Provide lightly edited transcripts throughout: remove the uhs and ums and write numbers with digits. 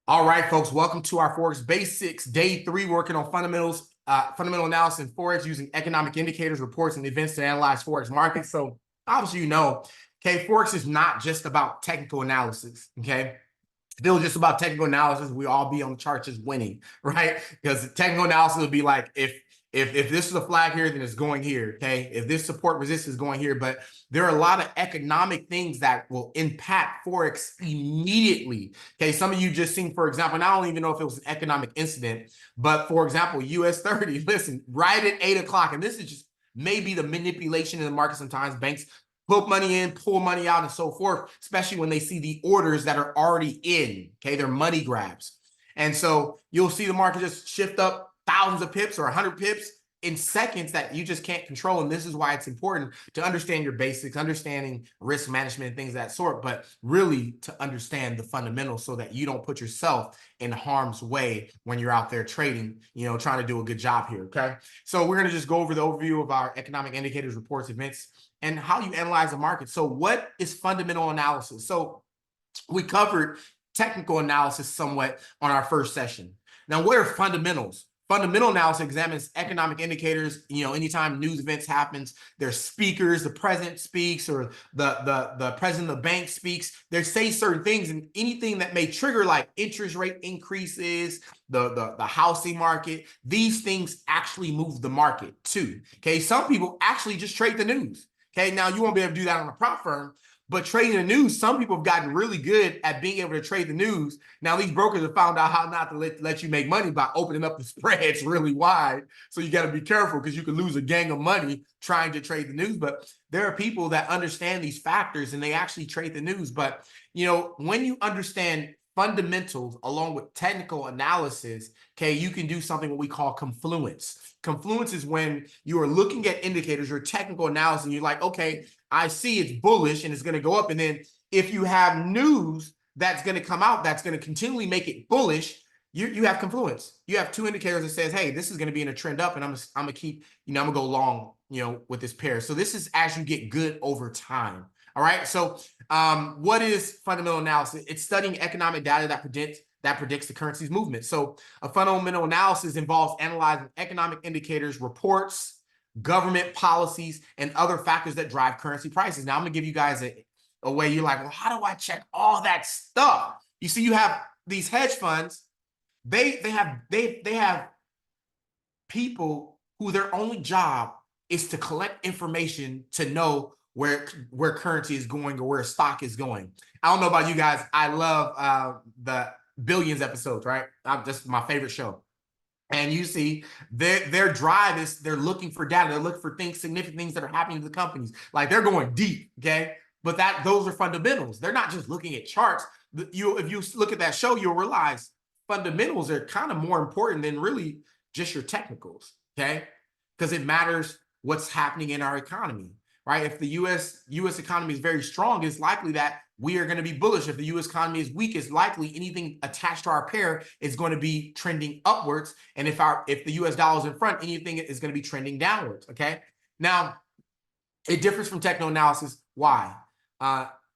All right, folks, welcome to our Forex Basics, day 3, working on fundamental analysis in Forex using economic indicators, reports, and events to analyze Forex markets. So obviously, okay, Forex is not just about technical analysis, okay? If it was just about technical analysis, we all be on the chart just winning, right? Because technical analysis would be like, if this is a flag here, then it's going here, okay? If this support resistance is going here, but there are a lot of economic things that will impact Forex immediately, okay? Some of you just seen, for example, and I don't even know if it was an economic incident, but for example, US 30, listen, right at 8 o'clock, and this is just maybe the manipulation in the market sometimes. Banks put money in, pull money out, and so forth, especially when they see the orders that are already in, okay? They're money grabs. And so you'll see the market just shift up thousands of pips or 100 pips in seconds that you just can't control. And this is why it's important to understand your basics, understanding risk management and things of that sort, but really to understand the fundamentals so that you don't put yourself in harm's way when you're out there trading, trying to do a good job here, okay? So we're going to just go over the overview of our economic indicators, reports, events, and how you analyze the market. So what is fundamental analysis? So we covered technical analysis somewhat on our first session. Now, what are fundamentals? Fundamental analysis examines economic indicators. Anytime news events happens, there's speakers, the president speaks, or the president of the bank speaks. They say certain things, and anything that may trigger like interest rate increases, the housing market, these things actually move the market too. Okay, some people actually just trade the news. Okay, now you won't be able to do that on a prop firm, but trading the news, some people have gotten really good at being able to trade the news. Now, these brokers have found out how not to let you make money by opening up the spreads really wide. So you got to be careful because you can lose a gang of money trying to trade the news. But there are people that understand these factors and they actually trade the news. But, when you understand fundamentals along with technical analysis, okay, you can do something what we call confluence. Confluence is when you are looking at indicators or technical analysis and you're like, okay, I see it's bullish and it's going to go up. And then if you have news that's going to come out that's going to continually make it bullish, you have confluence. You have two indicators that says, hey, this is going to be in a trend up and I'm going to keep, I'm going to go long, with this pair. So this is as you get good over time. All right. So what is fundamental analysis? It's studying economic data that predicts the currency's movement. So a fundamental analysis involves analyzing economic indicators, reports, government policies, and other factors that drive currency prices. Now I'm gonna give you guys a way you're like, well, how do I check all that stuff? You see, you have these hedge funds, they have people who their only job is to collect information to know where currency is going or where a stock is going. I don't know about you guys. I love the Billions episodes, right? That's my favorite show. And you see their drive is they're looking for data. They're looking for significant things that are happening to the companies. Like they're going deep, okay? But those are fundamentals. They're not just looking at charts. If you look at that show, you'll realize fundamentals are kind of more important than really just your technicals, okay? Because it matters what's happening in our economy, right? If the U.S. economy is very strong, it's likely that we are going to be bullish. If the U.S. economy is weak, it's likely anything attached to our pair is going to be trending upwards. And if the U.S. dollar is in front, anything is going to be trending downwards, okay? Now, it differs from technical analysis. Why?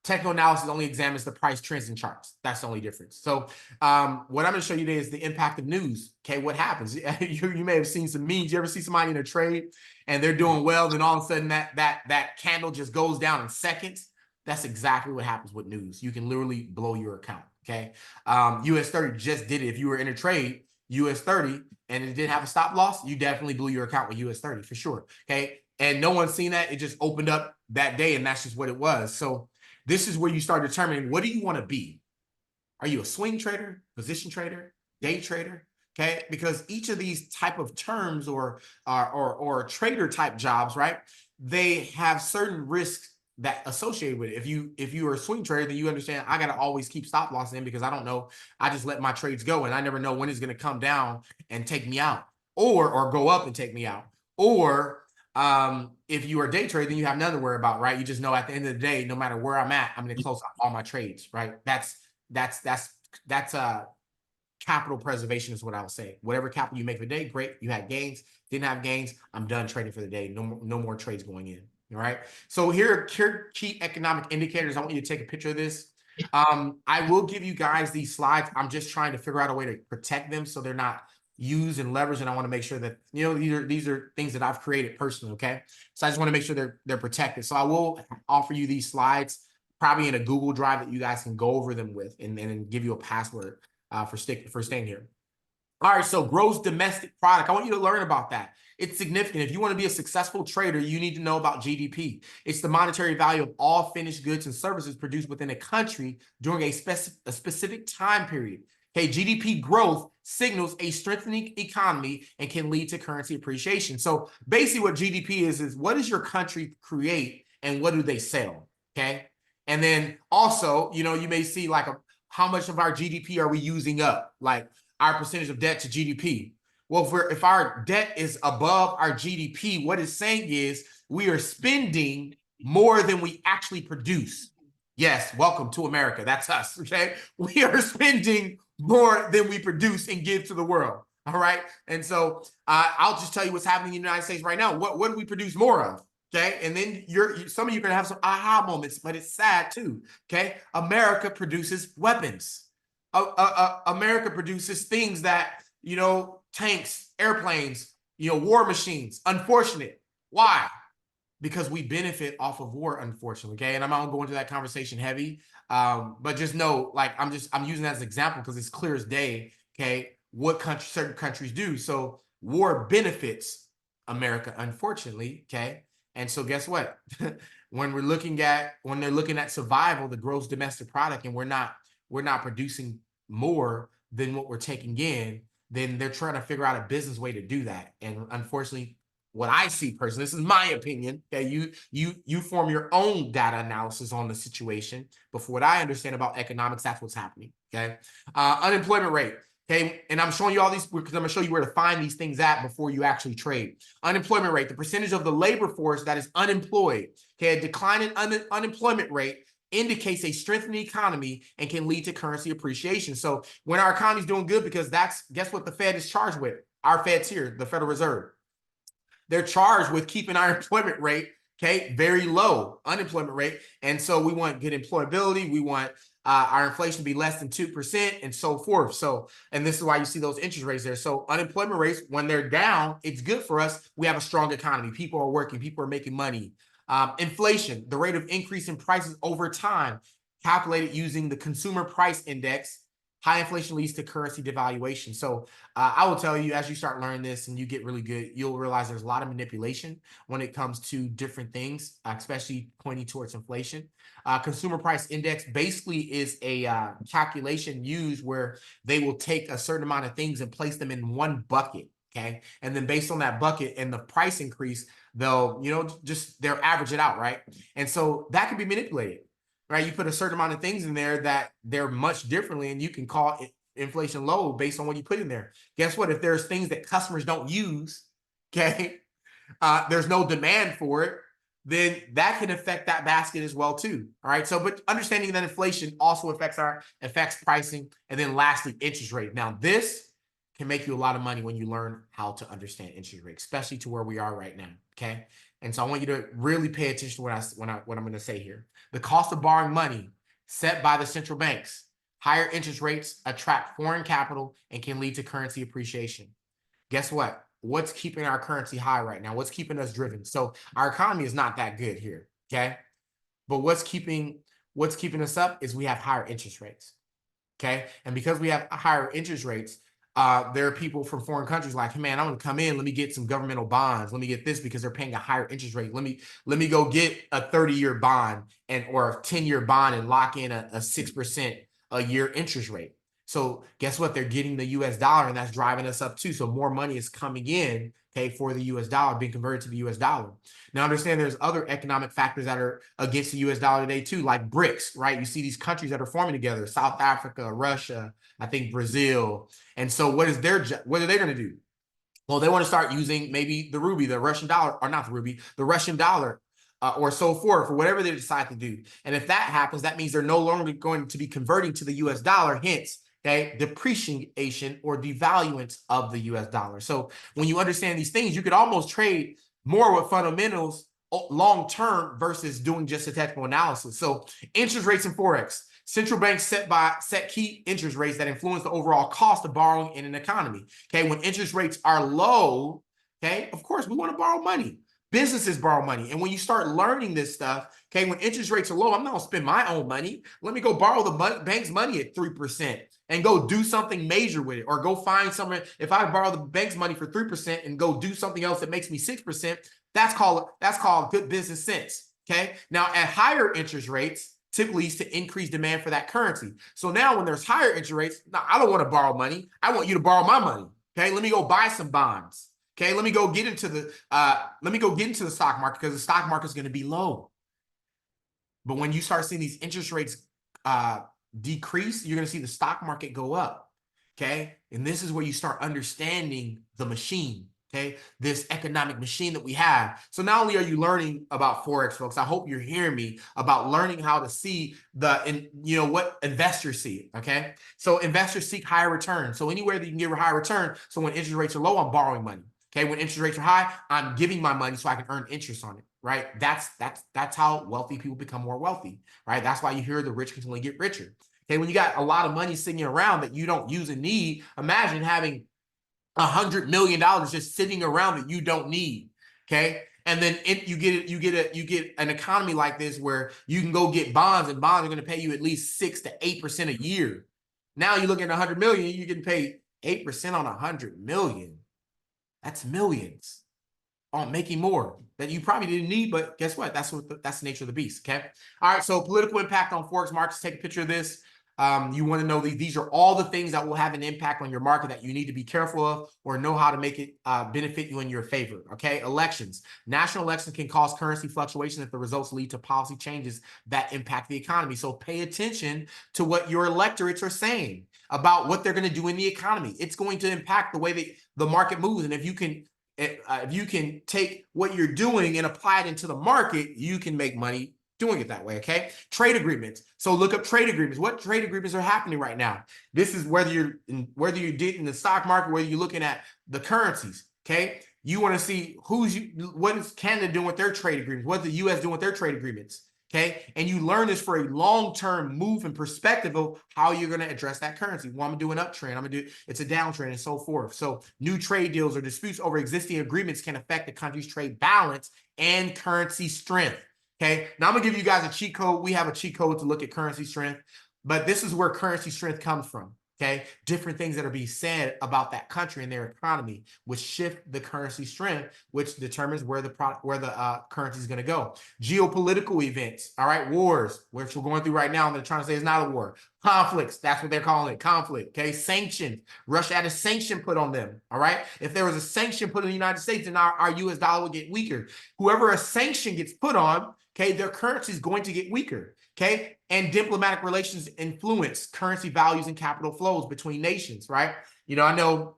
Technical analysis only examines the price trends and charts. That's the only difference. So what I'm going to show you today is the impact of news. Okay, what happens? You may have seen some memes. You ever see somebody in a trade and they're doing well, then all of a sudden that candle just goes down in seconds? That's exactly what happens with news. You can literally blow your account, okay? US 30 just did it. If you were in a trade, US 30, and it didn't have a stop loss, you definitely blew your account with US 30 for sure, okay? And no one's seen that. It just opened up that day, and that's just what it was. So this is where you start determining, what do you want to be? Are you a swing trader, position trader, day trader? Okay, because each of these type of terms or trader type jobs, right? They have certain risks that associated with it. If you are a swing trader, then you understand I got to always keep stop loss in because I don't know. I just let my trades go and I never know when it's going to come down and take me out or go up and take me out. Or if you are a day trader, then you have nothing to worry about, right? You just know at the end of the day, no matter where I'm at, I'm going to close all my trades, right? That's capital preservation is what I'll say. Whatever capital you make for the day, great. You had gains, didn't have gains. I'm done trading for the day. No more trades going in. All right. So here are key economic indicators. I want you to take a picture of this. I will give you guys these slides. I'm just trying to figure out a way to protect them so they're not used and leveraged. And I want to make sure that, you know, these are things that I've created personally. Okay. So I just want to make sure they're protected. So I will offer you these slides probably in a Google Drive that you guys can go over them with and give you a password for staying here. All right, so gross domestic product. I want you to learn about that. It's significant. If you want to be a successful trader, you need to know about GDP. It's the monetary value of all finished goods and services produced within a country during a specific time period. Okay, GDP growth signals a strengthening economy and can lead to currency appreciation. So basically what GDP is what does your country create and what do they sell? Okay, and then also, you know, you may see like how much of our GDP are we using up? Like, our percentage of debt to GDP. Well, if our debt is above our GDP, what it's saying is we are spending more than we actually produce. Yes, welcome to America. That's us, okay? We are spending more than we produce and give to the world, all right? And so I'll just tell you what's happening in the United States right now. What do we produce more of? Okay, and then some of you are gonna have some aha moments, but it's sad too. Okay, America produces weapons. America produces things that, you know, tanks, airplanes, you know, war machines. Unfortunate. Why? Because we benefit off of war, unfortunately. Okay, and I'm not gonna go into that conversation heavy, but just know, like, I'm using that as an example because it's clear as day. Okay, what certain countries do. So war benefits America, unfortunately. Okay, and so guess what? when they're looking at survival, the gross domestic product, and we're not producing more than what we're taking in, then they're trying to figure out a business way to do that. And unfortunately, what I see personally, this is my opinion, that you form your own data analysis on the situation. But for what I understand about economics, that's what's happening. Okay, unemployment rate. Okay, and I'm showing you all these because I'm gonna show you where to find these things at before you actually trade. Unemployment rate, the percentage of the labor force that is unemployed. Okay, a decline in unemployment rate indicates a strengthening economy and can lead to currency appreciation. So when our economy is doing good, because guess what the Fed is charged with? Our Fed's here, the Federal Reserve. They're charged with keeping our employment rate, okay, very low unemployment rate. And so we want good employability. We want our inflation to be less than 2% and so forth. So, and this is why you see those interest rates there. So unemployment rates, when they're down, it's good for us. We have a strong economy. People are working. People are making money. Inflation, the rate of increase in prices over time, calculated using the consumer price index. High inflation leads to currency devaluation. So I will tell you, as you start learning this and you get really good, you'll realize there's a lot of manipulation when it comes to different things, especially pointing towards inflation. Consumer price index basically is a calculation used where they will take a certain amount of things and place them in one bucket. Okay. And then based on that bucket and the price increase, they'll average it out. Right. And so that can be manipulated. Right, you put a certain amount of things in there that they're much differently, and you can call it inflation low based on what you put in there. Guess what? If there's things that customers don't use, okay, there's no demand for it, then that can affect that basket as well too. All right. So, but understanding that inflation also affects pricing, and then lastly, interest rate. Now, this can make you a lot of money when you learn how to understand interest rate, especially to where we are right now. Okay. And so I want you to really pay attention to what I'm going to say here. The cost of borrowing money set by the central banks. Higher interest rates attract foreign capital and can lead to currency appreciation. Guess what? What's keeping our currency high right now? What's keeping us driven? So our economy is not that good here. Okay. But what's keeping us up is we have higher interest rates. Okay. And because we have higher interest rates, there are people from foreign countries like, hey, man, I'm going to come in. Let me get some governmental bonds. Let me get this because they're paying a higher interest rate. Let me go get a 30-year bond or a 10-year bond and lock in a 6% a year interest rate. So guess what? They're getting the US dollar, and that's driving us up too. So more money is coming in, okay, for the US dollar, being converted to the US dollar. Now understand there's other economic factors that are against the US dollar today too, like BRICS, right? You see these countries that are forming together, South Africa, Russia, I think Brazil. And so what are they going to do? Well, they want to start using maybe the ruby, the Russian dollar, or not the ruby, the Russian dollar, or so forth, or whatever they decide to do. And if that happens, that means they're no longer going to be converting to the US dollar, hence, okay, depreciation or devaluance of the US dollar. So when you understand these things, you could almost trade more with fundamentals long term versus doing just a technical analysis. So interest rates and Forex. Central banks set key interest rates that influence the overall cost of borrowing in an economy. Okay, when interest rates are low, okay, of course we want to borrow money. Businesses borrow money. And when you start learning this stuff, okay, when interest rates are low, I'm not gonna spend my own money. Let me go borrow the bank's money at 3% and go do something major with it, or go find somewhere. If I borrow the bank's money for 3% and go do something else that makes me 6%, that's called good business sense. Okay. Now at higher interest rates, typically leads to increased demand for that currency. So now when there's higher interest rates, now I don't want to borrow money. I want you to borrow my money. Okay. Let me go buy some bonds. Okay, let me go get into the stock market, because the stock market is going to be low. But when you start seeing these interest rates decrease, you're going to see the stock market go up. Okay, and this is where you start understanding the machine. Okay, this economic machine that we have. So not only are you learning about Forex, folks, I hope you're hearing me about learning how to see what investors see. Okay, so investors seek higher return. So anywhere that you can get a higher return. So when interest rates are low, I'm borrowing money. Okay, when interest rates are high, I'm giving my money so I can earn interest on it, right? That's how wealthy people become more wealthy, right? That's why you hear the rich continually get richer. Okay, when you got a lot of money sitting around that you don't use and need, imagine having $100 million just sitting around that you don't need. Okay, and then you get an economy like this where you can go get bonds, and bonds are going to pay you at least 6 to 8% a year. Now you look at 100 million, you're getting paid 8% on 100 million. That's millions on making more that you probably didn't need, but guess what? That's the nature of the beast. Okay. All right. So political impact on Forex markets. Take a picture of this. You want to know these are all the things that will have an impact on your market that you need to be careful of, or know how to make it benefit you in your favor. Okay. Elections. National elections can cause currency fluctuation if the results lead to policy changes that impact the economy. So pay attention to what your electorates are saying about what they're going to do in the economy. It's going to impact the way that the market moves. And if you can take what you're doing and apply it into the market, you can make money doing it that way. Okay. Trade agreements. So look up trade agreements. What trade agreements are happening right now? This is whether you're did in the stock market, whether you're looking at the currencies. Okay. You want to see what is Canada doing with their trade agreements? What the US doing with their trade agreements? Okay. And you learn this for a long-term move and perspective of how you're going to address that currency. Well, I'm going to do an uptrend. It's a downtrend, and so forth. So new trade deals or disputes over existing agreements can affect the country's trade balance and currency strength. Okay. Now I'm going to give you guys a cheat code. We have a cheat code to look at currency strength, but this is where currency strength comes from. Okay, different things that are being said about that country and their economy, which shift the currency strength, which determines where the currency is going to go. Geopolitical events, all right, wars, which we're going through right now, and they're trying to say it's not a war. Conflicts, that's what they're calling it, conflict. Okay, sanctions. Russia had a sanction put on them. All right, if there was a sanction put on the United States, then our U.S. dollar would get weaker. Whoever a sanction gets put on, okay, their currency is going to get weaker. Okay, and diplomatic relations influence currency values and capital flows between nations, right? I know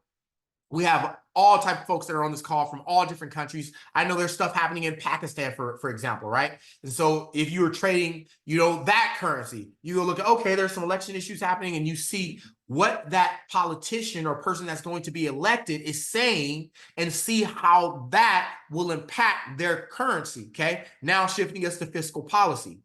we have all type of folks that are on this call from all different countries. I know there's stuff happening in Pakistan, for example, right? And so if you were trading, that currency, you go look at, okay, there's some election issues happening, and you see what that politician or person that's going to be elected is saying, and see how that will impact their currency. Okay, now shifting us to fiscal policy.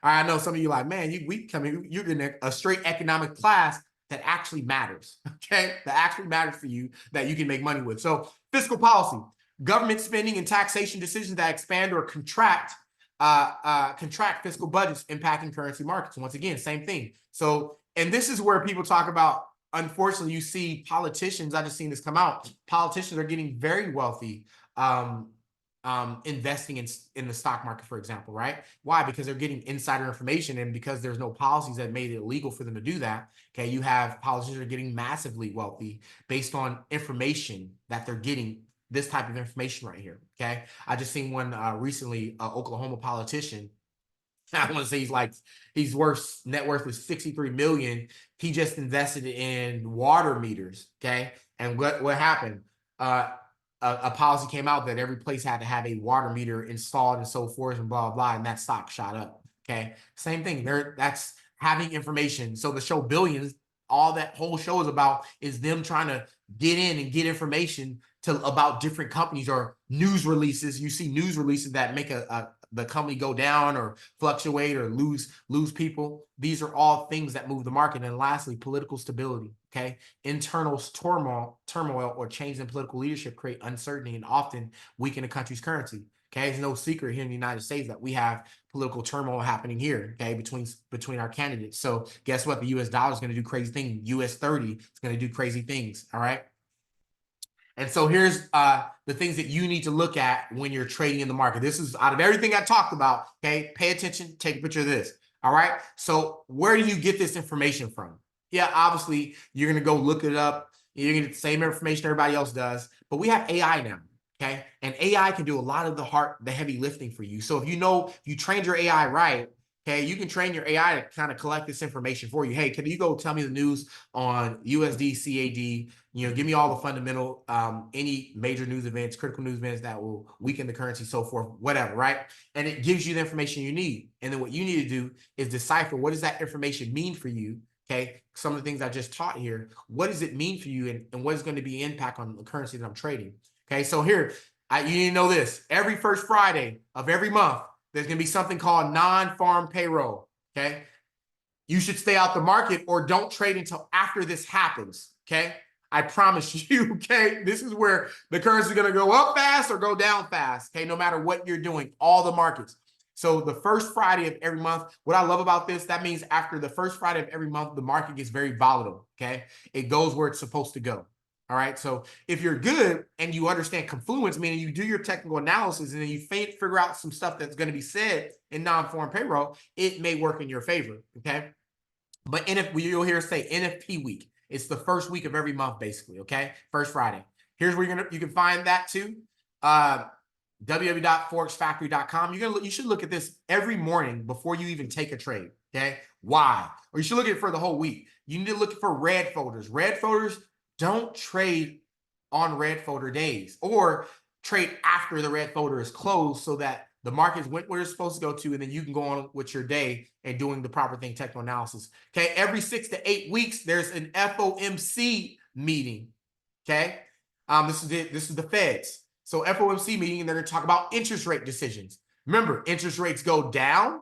I know some of you are like, man, you're getting a straight economic class that actually matters, okay? That actually matters for you, that you can make money with. So fiscal policy, government spending and taxation decisions that expand or contract fiscal budgets impacting currency markets. Once again, same thing. So, and this is where people talk about, unfortunately, you see politicians, I just seen this come out, politicians are getting very wealthy, investing in the stock market, for example, right? Why? Because they're getting insider information, and because there's no policies that made it illegal for them to do that. Okay, you have politicians that are getting massively wealthy based on information that they're getting, this type of information right here. Okay, I just seen one recently, Oklahoma politician. I want to say his net worth was 63 million. He just invested in water meters. Okay, and what happened? A policy came out that every place had to have a water meter installed and so forth and blah, blah, and that stock shot up. Okay. Same thing. That's having information. So the show Billions, all that whole show is about is them trying to get in and get information about different companies or news releases. You see news releases that make a the company go down or fluctuate or lose people. These are all things that move the market. And lastly, political stability. Okay, internal turmoil or change in political leadership create uncertainty and often weaken a country's currency. Okay, it's no secret here in the United States that we have political turmoil happening here. Okay, between our candidates. So guess what? The U.S. dollar is going to do crazy things. US 30 is going to do crazy things. All right. And so here's the things that you need to look at when you're trading in the market. This is out of everything I talked about. Okay, pay attention. Take a picture of this. All right. So where do you get this information from? Yeah, obviously you're gonna go look it up. You're gonna get the same information everybody else does. But we have AI now. Okay, and AI can do a lot of the heavy lifting for you. So if you trained your AI right, okay, you can train your AI to kind of collect this information for you. Hey, can you go tell me the news on USD, CAD? Give me all the fundamental, any major news events, critical news events that will weaken the currency, so forth, whatever, right? And it gives you the information you need. And then what you need to do is decipher what does that information mean for you, okay? Some of the things I just taught here, what does it mean for you and what is going to be impact on the currency that I'm trading? Okay, so here, you need to know this. Every first Friday of every month, there's going to be something called non-farm payroll, okay? You should stay out the market or don't trade until after this happens, okay? I promise you, okay? This is where the currency is going to go up fast or go down fast, okay? No matter what you're doing, all the markets. So the first Friday of every month, what I love about this, that means after the first Friday of every month, the market gets very volatile, okay? It goes where it's supposed to go. All right. So if you're good and you understand confluence, meaning you do your technical analysis and then you figure out some stuff that's going to be said in non-farm payroll, it may work in your favor. Okay. But you'll hear say NFP week. It's the first week of every month, basically. Okay. First Friday. Here's where you can find that too. www.forexfactory.com. You should look at this every morning before you even take a trade. Okay. Why? Or you should look at it for the whole week. You need to look for red folders. Red folders, don't trade on red folder days or trade after the red folder is closed so that the markets went where it's supposed to go to, and then you can go on with your day and doing the proper thing, technical analysis. Okay, every 6 to 8 weeks, there's an FOMC meeting. Okay, this is the Feds. So FOMC meeting, and they're going to talk about interest rate decisions. Remember, interest rates go down.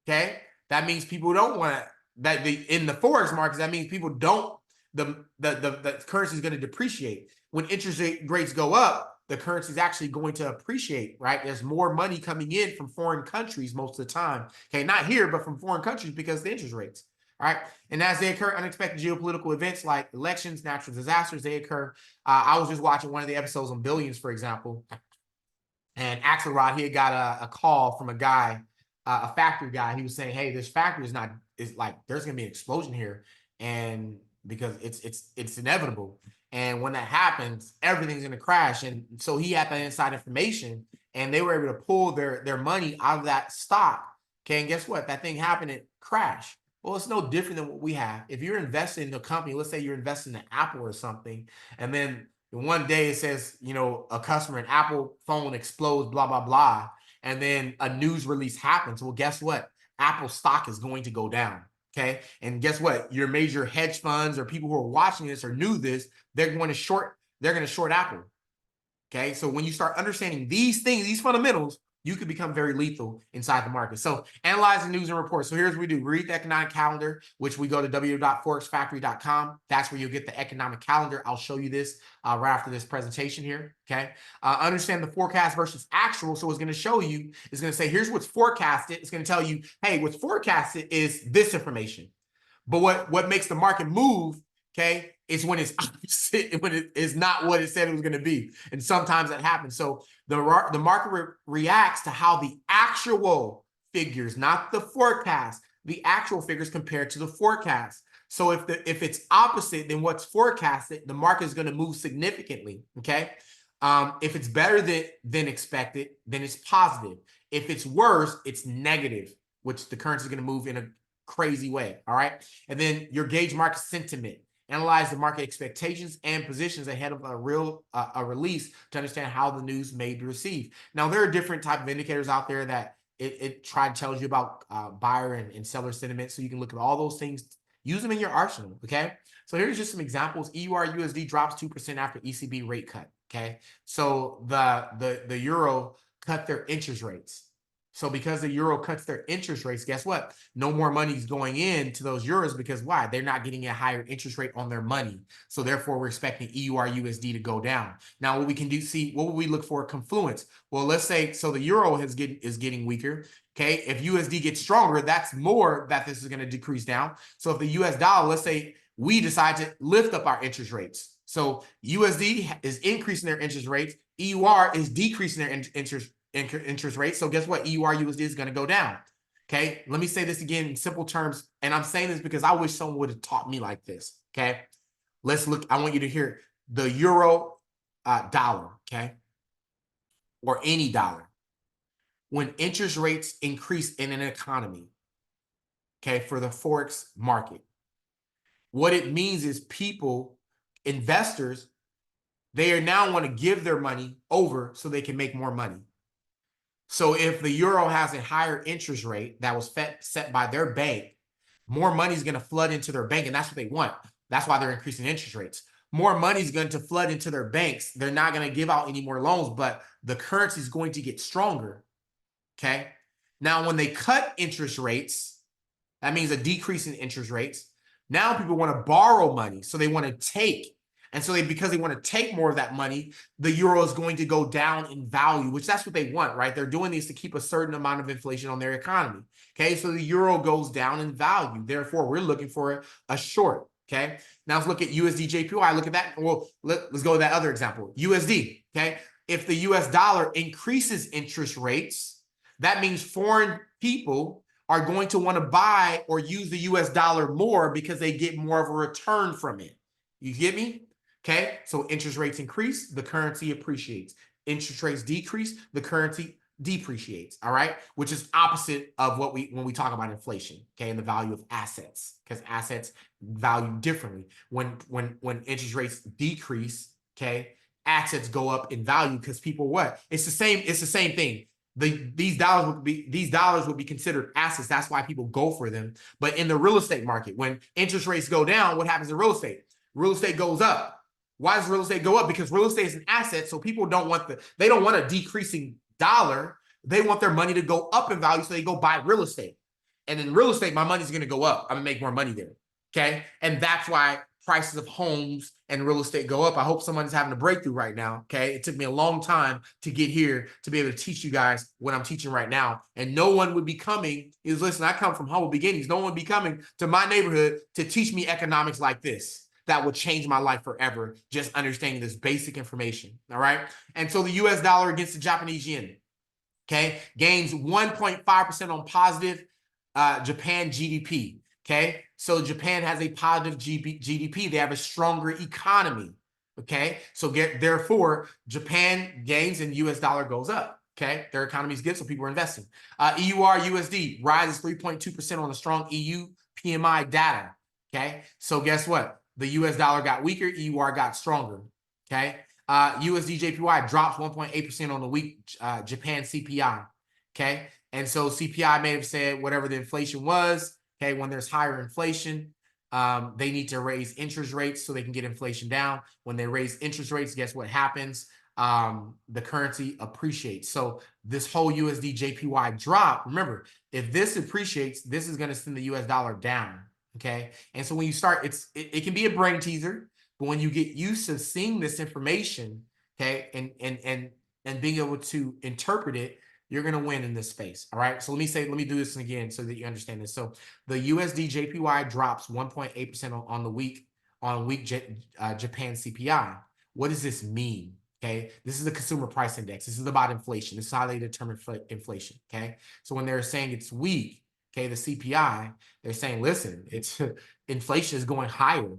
Okay, that means people don't want to. In the forex markets, that means people don't. The currency is going to depreciate. When interest rates go up, the currency is actually going to appreciate, right? There's more money coming in from foreign countries most of the time. Okay, not here, but from foreign countries because of the interest rates. All right. And as they occur, unexpected geopolitical events like elections, natural disasters, they occur. I was just watching one of the episodes on Billions, for example, and Axelrod, he had got a call from a guy, a factory guy. He was saying, hey, this factory is like, there's going to be an explosion here. And because it's inevitable. And when that happens, everything's going to crash. And so he had that inside information and they were able to pull their money out of that stock. Okay. And guess what? That thing happened, it crashed. Well, it's no different than what we have. If you're investing in a company, let's say you're investing in Apple or something, and then one day it says, a customer, an Apple phone explodes, blah, blah, blah. And then a news release happens. Well, guess what? Apple stock is going to go down. Okay. And guess what? Your major hedge funds or people who are watching this or knew this, they're going to short Apple. Okay. So when you start understanding these things, these fundamentals, you could become very lethal inside the market. So analyzing news and reports. So here's what we do. Read the economic calendar, which we go to www.forexfactory.com. That's where you'll get the economic calendar. I'll show you this right after this presentation here. Okay. Understand the forecast versus actual. So it's going to show you, it's going to say, here's what's forecasted. It's going to tell you, hey, what's forecasted is this information. But what makes the market move, okay, is when it's opposite, when it is not what it said it was going to be. And sometimes that happens. So the market reacts to how the actual figures, not the forecast, the actual figures compared to the forecast. So if it's opposite than what's forecasted, the market is going to move significantly. Okay. If it's better than expected, then it's positive. If it's worse, it's negative, which the currency is going to move in a crazy way. All right. And then your gauge market sentiment. Analyze the market expectations and positions ahead of a release to understand how the news may be received. Now, there are different type of indicators out there that it tells you about buyer and seller sentiment. So you can look at all those things, use them in your arsenal. Okay. So here's just some examples. EUR/USD drops 2% after ECB rate cut. Okay. So the euro cut their interest rates. So because the euro cuts their interest rates, guess what? No more money is going into those euros because why? They're not getting a higher interest rate on their money. So therefore, we're expecting EUR USD to go down. Now, what we can do, see, what would we look for? Confluence. Well, let's say, so the euro is getting weaker. Okay. If USD gets stronger, that's more that this is going to decrease down. So if the US dollar, let's say we decide to lift up our interest rates. So USD is increasing their interest rates. EUR is decreasing their interest rate. So guess what? EUR USD is going to go down. Okay. Let me say this again in simple terms. And I'm saying this because I wish someone would have taught me like this. Okay. Let's look. I want you to hear the euro dollar. Okay. Or any dollar. When interest rates increase in an economy, okay, for the Forex market, what it means is people, investors, they are now want to give their money over so they can make more money. So if the euro has a higher interest rate that was set by their bank, more money is going to flood into their bank, and that's what they want. That's why they're increasing interest rates. More money is going to flood into their banks. They're not going to give out any more loans, but the currency is going to get stronger. Okay. Now, when they cut interest rates, that means a decrease in interest rates. Now people want to borrow money, so they want to take. And so because they want to take more of that money, the euro is going to go down in value, which that's what they want, right? They're doing this to keep a certain amount of inflation on their economy. Okay, so the euro goes down in value. Therefore, we're looking for a short. Okay, now let's look at USD JPY. Look at that. Well, let's go to that other example. USD. Okay, if the US dollar increases interest rates, that means foreign people are going to want to buy or use the US dollar more because they get more of a return from it. You get me? Okay, so interest rates increase, the currency appreciates. Interest rates decrease, the currency depreciates. All right, which is opposite of what when we talk about inflation. Okay, and the value of assets, because assets value differently. When interest rates decrease, okay, assets go up in value because people what? It's the same thing. These dollars would be considered assets. That's why people go for them. But in the real estate market, when interest rates go down, what happens in real estate? Real estate goes up. Why does real estate go up? Because real estate is an asset, so people don't want a decreasing dollar. They want their money to go up in value, so they go buy real estate. And in real estate, my money's going to go up. I'm going to make more money there. Okay, and that's why prices of homes and real estate go up. I hope someone's having a breakthrough right now. Okay, it took me a long time to get here to be able to teach you guys what I'm teaching right now. And no one would be coming. Listen, I come from humble beginnings. No one would be coming to my neighborhood to teach me economics like this. That would change my life forever, just understanding this basic information. All right. And so the US dollar against the Japanese yen, okay, gains 1.5% on positive Japan GDP. Okay, so Japan has a positive GDP. They have a stronger economy. Okay, so therefore Japan gains and US dollar goes up. Okay, their economy is good, so people are investing. EUR USD rises 3.2% on the strong EU PMI data. Okay, so guess what? The US dollar got weaker, EUR got stronger. Okay, USD JPY drops 1.8% on the weak Japan CPI. Okay, and so CPI may have said whatever the inflation was. Okay, when there's higher inflation, they need to raise interest rates so they can get inflation down. When they raise interest rates, guess what happens? The currency appreciates. So this whole USD JPY drop, remember, if this appreciates, this is going to send the US dollar down. Okay, and so when you start, it can be a brain teaser, but when you get used to seeing this information, okay, and being able to interpret it, you're going to win in this space. All right. So let me do this again so that you understand this. So the USD JPY drops 1.8% on the week Japan CPI. What does this mean? Okay. This is the consumer price index. This is about inflation. This is how they determine inflation. Okay. So when they're saying it's weak, okay, the CPI, they're saying, listen, it's inflation is going higher.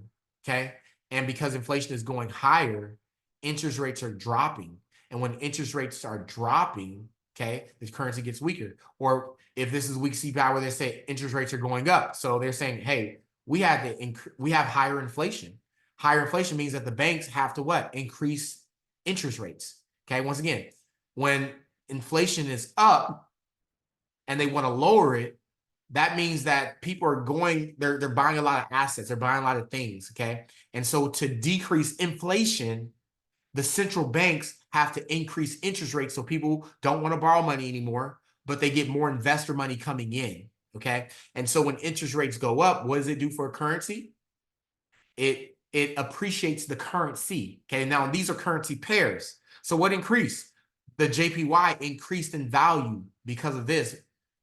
Okay. And because inflation is going higher, interest rates are dropping. And when interest rates are dropping, okay, the currency gets weaker. Or if this is weak CPI where they say interest rates are going up, so they're saying, hey, we have higher inflation. Higher inflation means that the banks have to what? Increase interest rates. Okay, once again, when inflation is up and they want to lower it, that means that people are they're buying a lot of assets, they're buying a lot of things. Okay, and so to decrease inflation, the central banks have to increase interest rates so people don't want to borrow money anymore. but they get more investor money coming in. Okay. And so when interest rates go up, what does it do for a currency? It appreciates the currency. Okay. Now these are currency pairs. So what increased? The JPY increased in value because of this.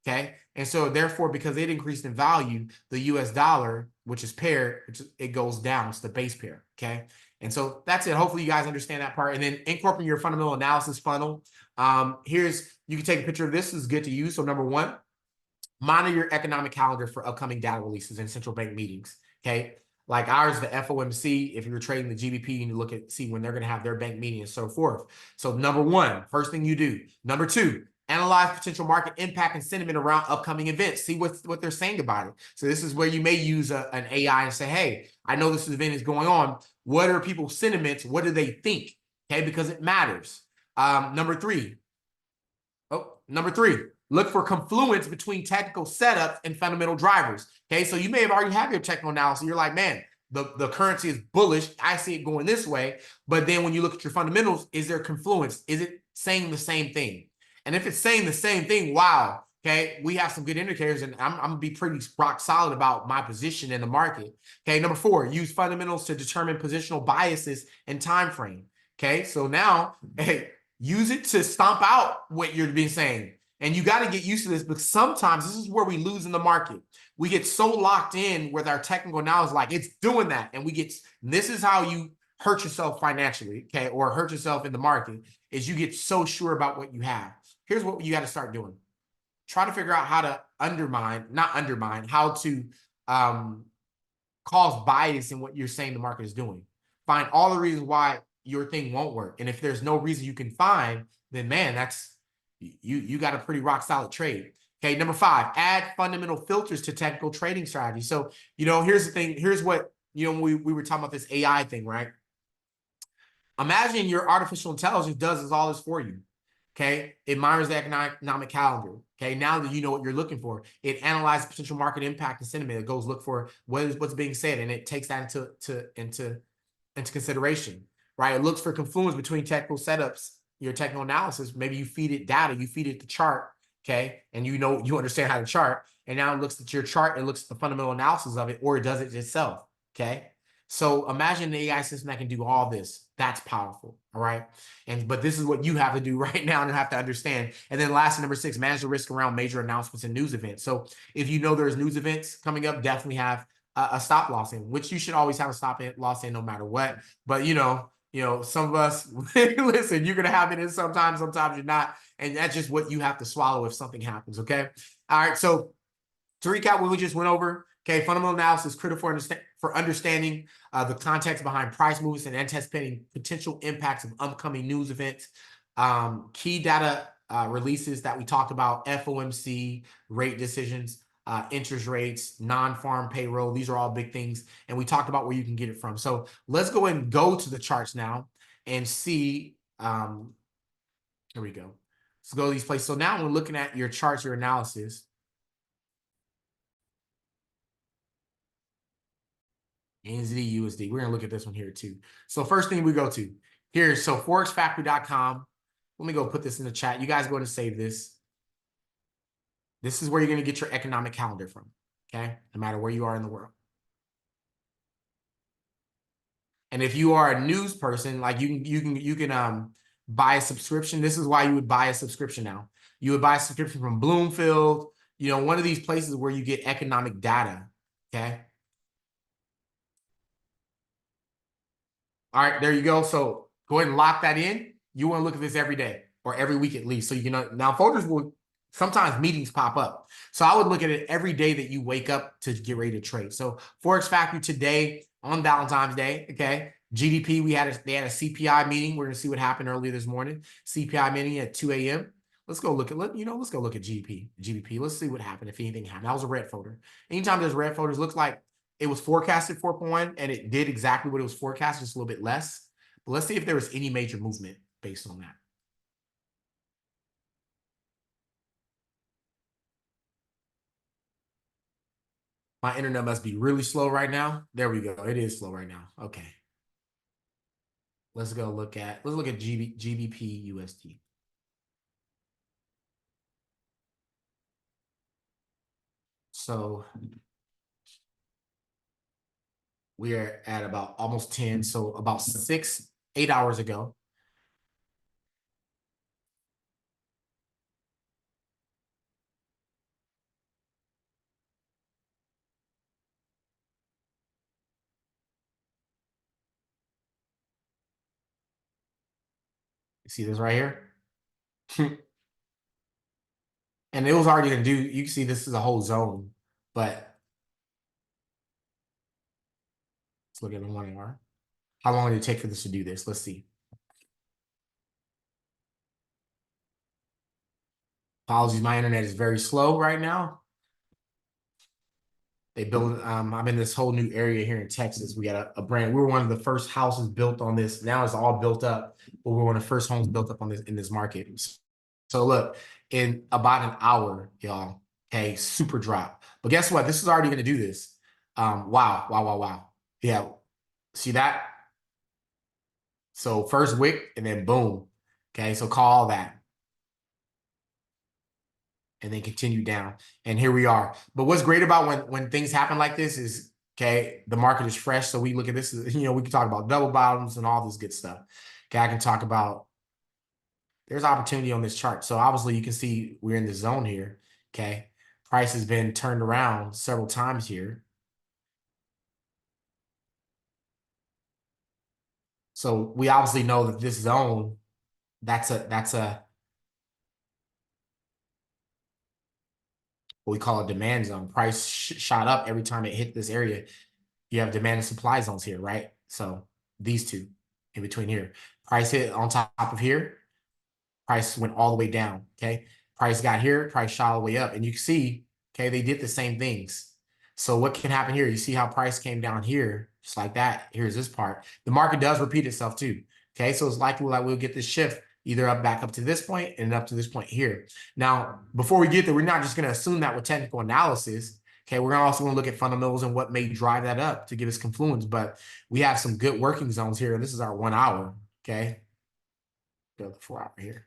Okay. And so therefore, because it increased in value, the US dollar, which is paired, it goes down. It's the base pair. Okay. And so that's it. Hopefully you guys understand that part. And then incorporating your fundamental analysis funnel. You can take a picture of this. This is good to use. So number one, monitor your economic calendar for upcoming data releases and central bank meetings. Okay. Like ours, the FOMC, if you're trading the GBP, you need to look at, see when they're going to have their bank meeting and so forth. So number one, first thing you do. Number two, analyze potential market impact and sentiment around upcoming events. See what they're saying about it. So this is where you may use an AI and say, hey, I know this event is going on. What are people's sentiments? What do they think? Okay, because it matters. Number three, look for confluence between technical setups and fundamental drivers. Okay, so you may have already had your technical analysis. You're like, man, the currency is bullish. I see it going this way. But then when you look at your fundamentals, is there confluence? Is it saying the same thing? And if it's saying the same thing, wow, okay, we have some good indicators, and I'm going to be pretty rock solid about my position in the market. Okay, number four, use fundamentals to determine positional biases and time frame. Okay, so now, hey, use it to stomp out what you're being saying. And you got to get used to this, because sometimes this is where we lose in the market. We get so locked in with our technical knowledge, like it's doing that. And this is how you hurt yourself financially, okay, or hurt yourself in the market, is you get so sure about what you have. Here's what you got to start doing. Try to figure out how to how to cause bias in what you're saying the market is doing. Find all the reasons why your thing won't work. And if there's no reason you can find, then man, that's you got a pretty rock solid trade. Okay, number five, add fundamental filters to technical trading strategy. So, here's the thing. Here's what, we were talking about this AI thing, right? Imagine your artificial intelligence does all this for you. Okay, it monitors the economic calendar. Okay, now that you know what you're looking for, it analyzes potential market impact and sentiment. It goes look for what's being said, and it takes that into consideration, right? It looks for confluence between technical setups, your technical analysis. Maybe you feed it data, you feed it the chart, okay, and you understand how to chart, and now it looks at your chart and looks at the fundamental analysis of it, or it does it itself. Okay. So imagine the AI system that can do all this. That's powerful. All right. But this is what you have to do right now and have to understand. And then lastly, number six, manage the risk around major announcements and news events. So if you know there's news events coming up, definitely have a stop loss in, which you should always have a stop loss in no matter what. But some of us, listen, you're going to have it in sometimes you're not. And that's just what you have to swallow if something happens. Okay. All right. So to recap what we just went over, okay, fundamental analysis is critical for understanding the context behind price movements and anticipating potential impacts of upcoming news events. Key data releases that we talked about: FOMC, rate decisions, interest rates, non-farm payroll. These are all big things, and we talked about where you can get it from. So let's go and go to the charts now and see. Here we go. Let's go to these places. So now we're looking at your charts, your analysis. NZD, USD. We're going to look at this one here too. So first thing we go to here. So forexfactory.com. Let me go put this in the chat. You guys go ahead and save this. This is where you're going to get your economic calendar from. Okay. No matter where you are in the world. And if you are a news person, like you can buy a subscription. This is why you would buy a subscription now. You would buy a subscription from Bloomfield, one of these places where you get economic data. Okay. All right, there you go. So go ahead and lock that in. You want to look at this every day or every week at least. So you can now folders will sometimes meetings pop up. So I would look at it every day that you wake up to get ready to trade. So Forex Factory today on Valentine's Day, okay. GDP, they had a CPI meeting. We're gonna see what happened earlier this morning. CPI meeting at 2 a.m. Let's go look at let's go look at GDP. Let's see what happened if anything happened. That was a red folder. Anytime there's red folders, looks like it was forecasted 4.1 and it did exactly what it was forecasted, just a little bit less. But let's see if there was any major movement based on that. My internet must be really slow right now. There we go. It is slow right now. Okay. Let's look at GBP USD. So we are at about almost 10. So about 8 hours ago. You see this right here? And it was already going to do, you can see this is a whole zone, but let's look at the 1 hour. How long did it take for this to do this? Let's see. Apologies, my internet is very slow right now. They built, I'm in this whole new area here in Texas. We got a brand, we were one of the first houses built on this. Now it's all built up, but we're one of the first homes built up on this in this market. So look, in about an hour, y'all, okay, super drop. But guess what? This is already going to do this. Wow. Yeah, see that? So first wick and then boom. Okay, so call that. And then continue down. And here we are. But what's great about when things happen like this is, okay, the market is fresh. So we look at this, we can talk about double bottoms and all this good stuff. Okay, I can talk about, there's opportunity on this chart. So obviously you can see we're in the zone here. Okay, price has been turned around several times here. So we obviously know that this zone, that's a what we call a demand zone. Price shot up every time it hit this area. You have demand and supply zones here, right? So these two in between here. Price hit on top of here. Price went all the way down, okay? Price got here, price shot all the way up. And you can see, okay, they did the same things. So what can happen here? You see how price came down here, just like that. Here's this part. The market does repeat itself too, okay? So it's likely that we'll get this shift either back up to this point and up to this point here. Now, before we get there, we're not just going to assume that with technical analysis. Okay, we're also going to look at fundamentals and what may drive that up to give us confluence. But we have some good working zones here. This is our 1 hour. Okay, go to the 4 hour here.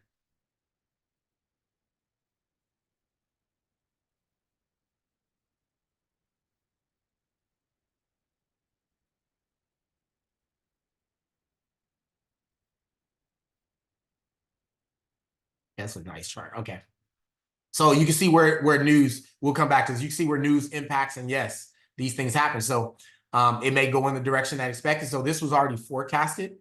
That's a nice chart. Okay. So you can see where news, we'll come back to this. You can see where news impacts, and yes, these things happen. So it may go in the direction that expected. So this was already forecasted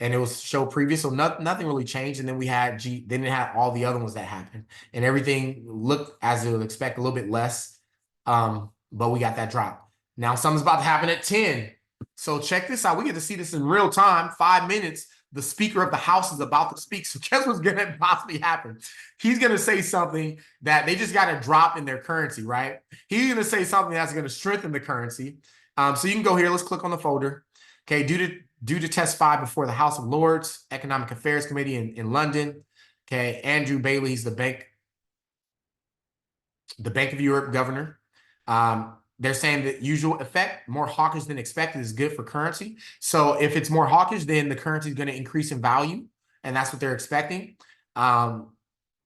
and it was show previous. So nothing really changed. And then we had then it had all the other ones that happened. And everything looked as it would expect, a little bit less. But we got that drop. Now something's about to happen at 10. So check this out. We get to see this in real time, 5 minutes. The Speaker of the House is about to speak. So guess what's going to possibly happen? He's going to say something that they just got to drop in their currency, right? He's going to say something that's going to strengthen the currency. So you can go here. Let's click on the folder. Okay, due to test 5 before the House of Lords, Economic Affairs Committee in London. Okay, Andrew Bailey, he's the Bank of Europe governor. They're saying that usual effect, more hawkish than expected, is good for currency. So if it's more hawkish, then the currency is going to increase in value, and that's what they're expecting. Bank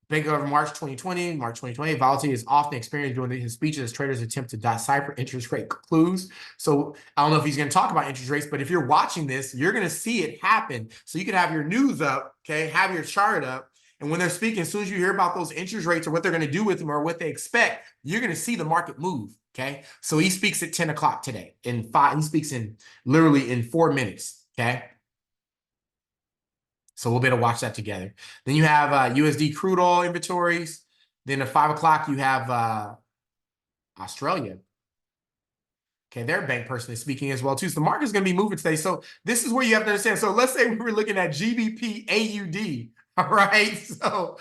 of March 2020, volatility is often experienced during his speeches as traders attempt to decipher interest rate clues. So I don't know if he's going to talk about interest rates, but if you're watching this, you're going to see it happen. So you can have your news up, okay, have your chart up, and when they're speaking, as soon as you hear about those interest rates or what they're going to do with them or what they expect, you're going to see the market move. Okay. So he speaks at 10 o'clock today. He speaks in literally in 4 minutes. Okay. So we'll be able to watch that together. Then you have USD crude oil inventories. Then at 5 o'clock, you have Australia. Okay, their bank person is speaking as well too. So the market is going to be moving today. So this is where you have to understand. So let's say we were looking at GBP AUD. All right. So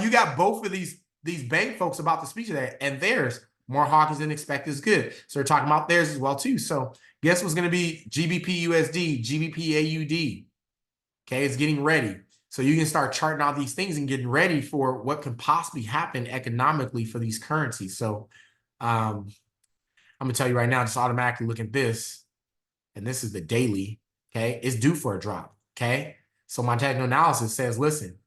you got both of these bank folks about to speak today, and theirs more hawkish than expected is good. So they're talking about theirs as well too. So guess what's going to be GBP USD, GBP AUD. Okay, it's getting ready. So you can start charting out these things and getting ready for what can possibly happen economically for these currencies. So I'm going to tell you right now, just automatically look at this. And this is the daily. Okay, it's due for a drop. Okay, so my technical analysis says, listen,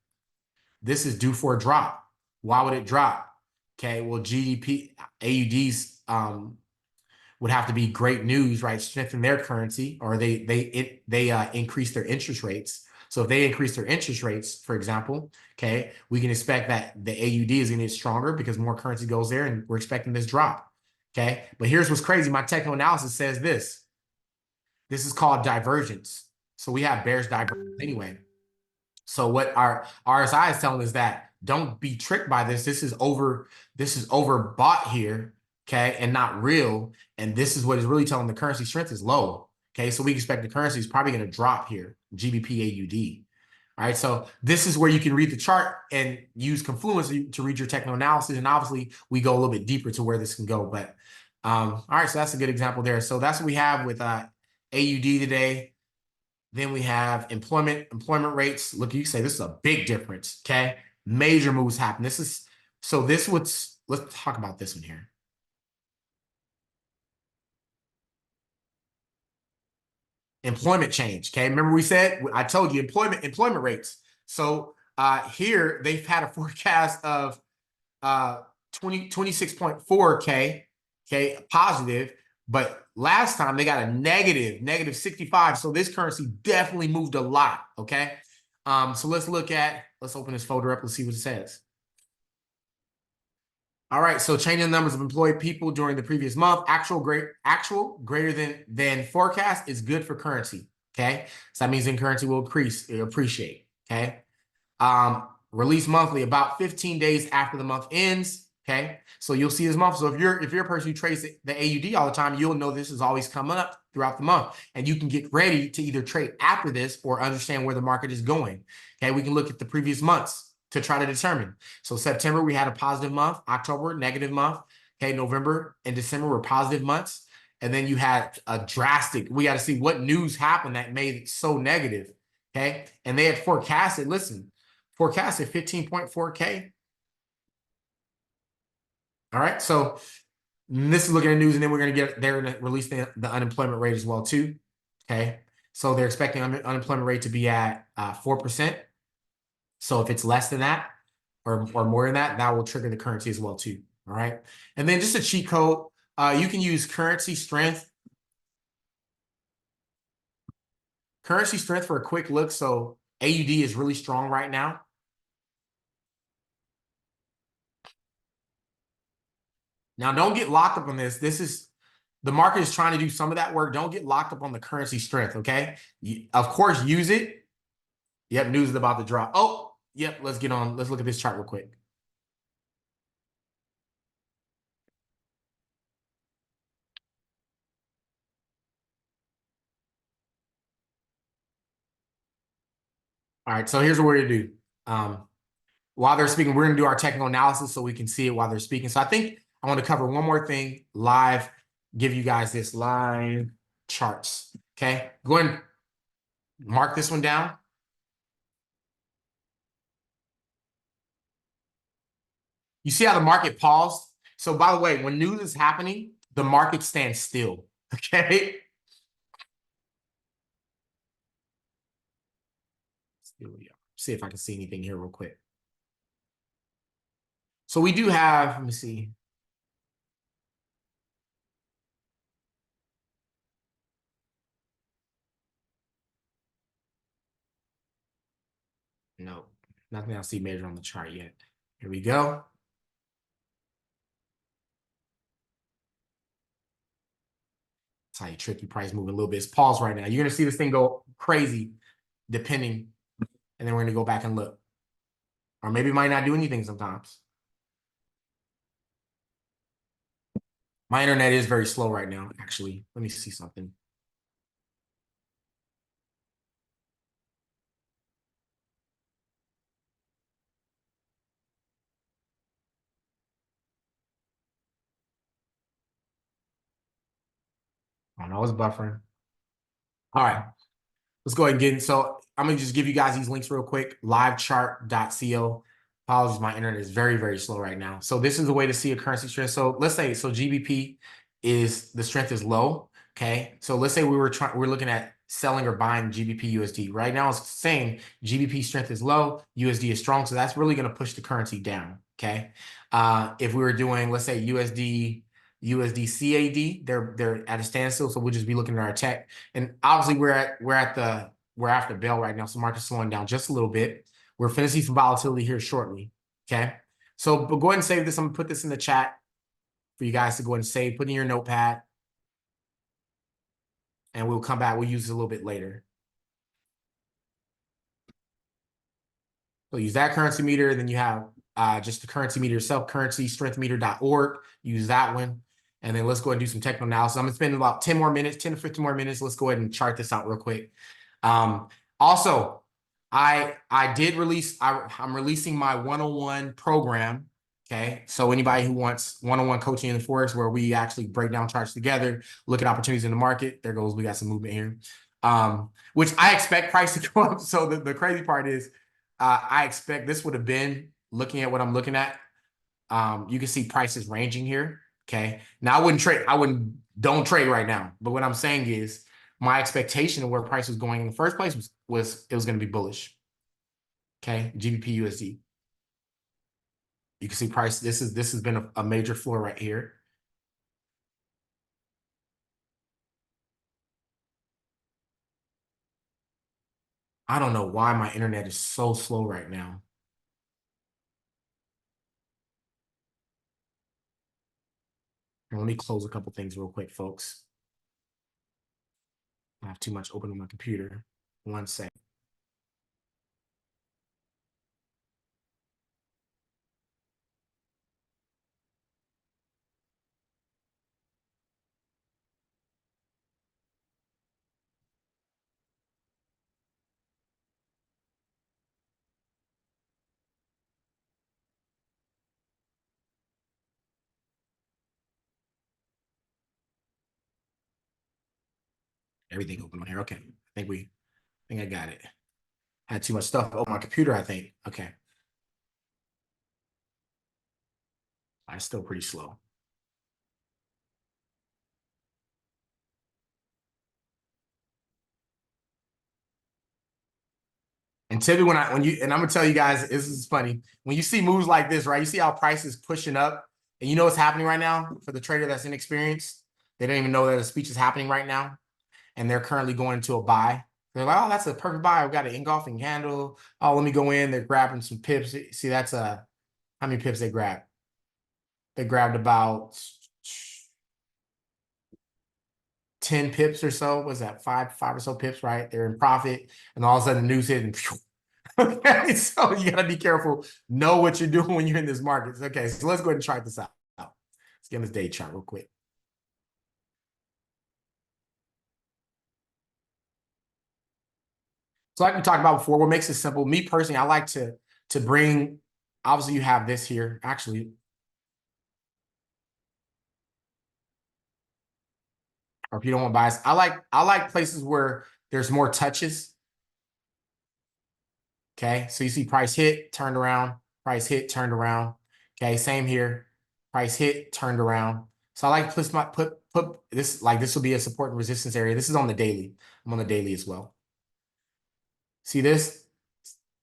this is due for a drop. Why would it drop? Okay, well, GDP, AUDs would have to be great news, right? Strengthen their currency, or they increase their interest rates. So if they increase their interest rates, for example, okay, we can expect that the AUD is going to get stronger because more currency goes there, and we're expecting this drop. Okay, but here's what's crazy. My technical analysis says this. This is called divergence. So we have bearish divergence anyway. So what our RSI is telling us that don't be tricked by this. This is overbought here, okay, and not real. And this is what is really telling the currency strength is low. Okay, so we expect the currency is probably going to drop here, GBP AUD. All right, so this is where you can read the chart and use Confluence to read your technical analysis. And obviously, we go a little bit deeper to where this can go. But all right, so that's a good example there. So that's what we have with AUD today. Then we have employment rates. Look, you say this is a big difference. Okay, major moves happen. Let's talk about this one here. Employment change. Okay, remember I told you employment rates. So here they've had a forecast of 26.4K, okay, positive. But last time they got a negative 65. So this currency definitely moved a lot. Okay. So let's open this folder up. Let's see what it says. All right. So changing the numbers of employed people during the previous month, actual greater than forecast is good for currency. Okay. So that means in currency will appreciate. Okay. Release monthly about 15 days after the month ends. Okay, so you'll see this month. So if you're a person who trades the AUD all the time, you'll know this is always coming up throughout the month, and you can get ready to either trade after this or understand where the market is going. Okay, we can look at the previous months to try to determine. So September we had a positive month, October negative month. Okay, November and December were positive months, and then you had a drastic. We got to see what news happened that made it so negative. Okay, and they had forecasted 15.4K. All right, so this is looking at news, and then we're going to get there and release the unemployment rate as well too. Okay, so they're expecting unemployment rate to be at 4%. So if it's less than that or more than that, that will trigger the currency as well too. All right, and then just a cheat code. You can use currency strength for a quick look. So AUD is really strong right now. Now, don't get locked up on this. The market is trying to do some of that work. Don't get locked up on the currency strength, okay? Of course, use it. Yep, news is about to drop. Oh, yep, let's look at this chart real quick. All right, so here's what we're going to do. While they're speaking, we're going to do our technical analysis so we can see it while they're speaking. So I think I want to cover one more thing live, give you guys this live charts, okay? Go ahead and mark this one down. You see how the market paused? So by the way, when news is happening, the market stands still, okay? See if I can see anything here real quick. So we do have, let me see. No, nothing I see measured on the chart yet. Here we go. That's how you tricky price moving a little bit. It's paused right now. You're going to see this thing go crazy depending, and then we're going to go back and look. Or maybe it might not do anything sometimes. My internet is very slow right now, actually. Let me see something. I know it's buffering. All right. Let's go ahead and get in. So I'm going to just give you guys these links real quick. Livechart.co. Apologies, my internet is very, very slow right now. So this is the way to see a currency strength. So let's say, GBP is, the strength is low, okay? So let's say we're looking at selling or buying GBP USD. Right now it's saying GBP strength is low, USD is strong. So that's really going to push the currency down, Okay. If we were doing, let's say USD CAD, they're at a standstill, so we'll just be looking at our tech. And obviously we're after bell right now, so market's slowing down just a little bit. We're finna see some volatility here shortly. Okay. So but go ahead and save this. I'm gonna put this in the chat for you guys to go ahead and save, put in your notepad, and we'll come back. We'll use it a little bit later. So use that currency meter. Then you have just the currency meter itself, currencystrengthmeter.org. Use that one. And then let's go ahead and do some technical analysis. I'm going to spend about 10 more minutes, 10 to 15 more minutes. Let's go ahead and chart this out real quick. Also, I did release, I'm releasing my one-on-one program. Okay. So anybody who wants one-on-one coaching in the Forex where we actually break down charts together, look at opportunities in the market. There goes, we got some movement here. Which I expect price to go up. So the crazy part is, I expect this would have been looking at what I'm looking at. You can see prices ranging here. Okay. Now don't trade right now. But what I'm saying is my expectation of where price was going in the first place was it was going to be bullish. Okay. GBP USD. You can see price. This has been a major floor right here. I don't know why my internet is so slow right now. Let me close a couple things real quick, folks. I have too much open on my computer. One sec. Everything open on here. Okay. I think I got it. I had too much stuff on my computer, I think. Okay. It's still pretty slow. And typically and I'm gonna tell you guys, this is funny. When you see moves like this, right? You see how price is pushing up, and you know what's happening right now for the trader that's inexperienced. They don't even know that a speech is happening right now, and they're currently going into a buy. They're like, "Oh, that's a perfect buy. We've got an engulfing candle. Oh, let me go in." They're grabbing some pips. See, that's how many pips they grabbed? They grabbed about 10 pips or so. Was that five or so pips, right? They're in profit, and all of a sudden the news hit and okay, so you gotta be careful. Know what you're doing when you're in this market. Okay, so let's go ahead and try this out. Let's get on this day chart real quick. So like we talked about before, what makes it simple? Me personally, I like to bring, obviously you have this here. Actually, or if you don't want bias, I like places where there's more touches. Okay, so you see price hit, turned around, price hit, turned around. Okay, same here. Price hit, turned around. So I like to put this, like this will be a support and resistance area. This is on the daily. I'm on the daily as well. See this?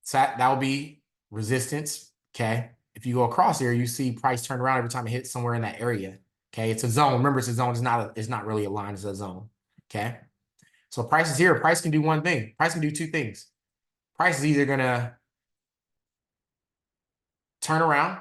So that will be resistance. Okay. If you go across here, you see price turn around every time it hits somewhere in that area. Okay. It's a zone. Remember, it's a zone. It's not really a line. It's a zone. Okay. So price is here. Price can do one thing. Price can do two things. Price is either going to turn around.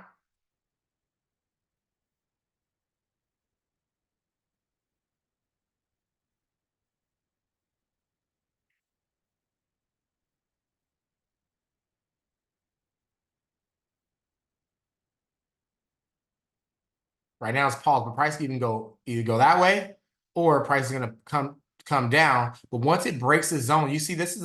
Right now it's paused, but price can either go that way, or price is going to come down. But once it breaks this zone, you see this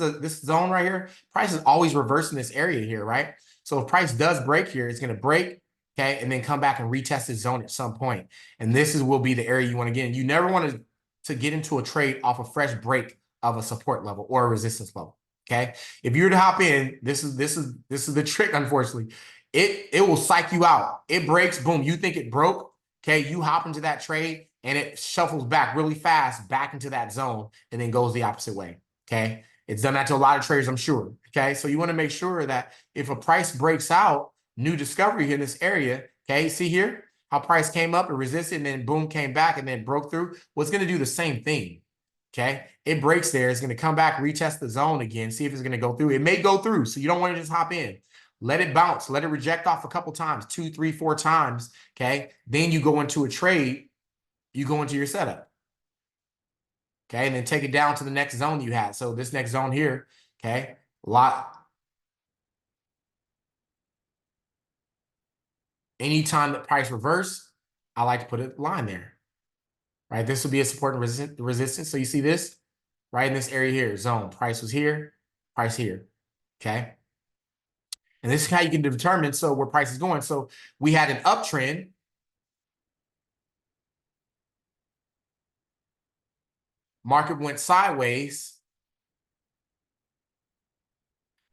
zone right here. Price is always reversing this area here, right? So if price does break here, it's going to break, okay, and then come back and retest this zone at some point. And will be the area you want to get in. You never want to get into a trade off a fresh break of a support level or a resistance level. Okay, if you were to hop in, this is the trick. Unfortunately, it will psych you out. It breaks, boom. You think it broke. Okay, you hop into that trade and it shuffles back really fast back into that zone and then goes the opposite way. Okay, it's done that to a lot of traders, I'm sure. Okay, so you want to make sure that if a price breaks out, new discovery here in this area. Okay, see here how price came up and resisted and then boom, came back and then broke through. Well, it's going to do the same thing. Okay, it breaks there. It's going to come back, retest the zone again, see if it's going to go through. It may go through, so you don't want to just hop in. Let it bounce, let it reject off a couple times, 2, 3, 4 times. Okay, then you go into a trade, you go into your setup. Okay, and then take it down to the next zone you had. So this next zone here, okay, anytime that price reverse, I like to put a line there, right? This will be a support and resistance. So you see this right in this area here, zone. Price was here, price here, okay? And this is how you can determine so where price is going. So we had an uptrend. Market went sideways.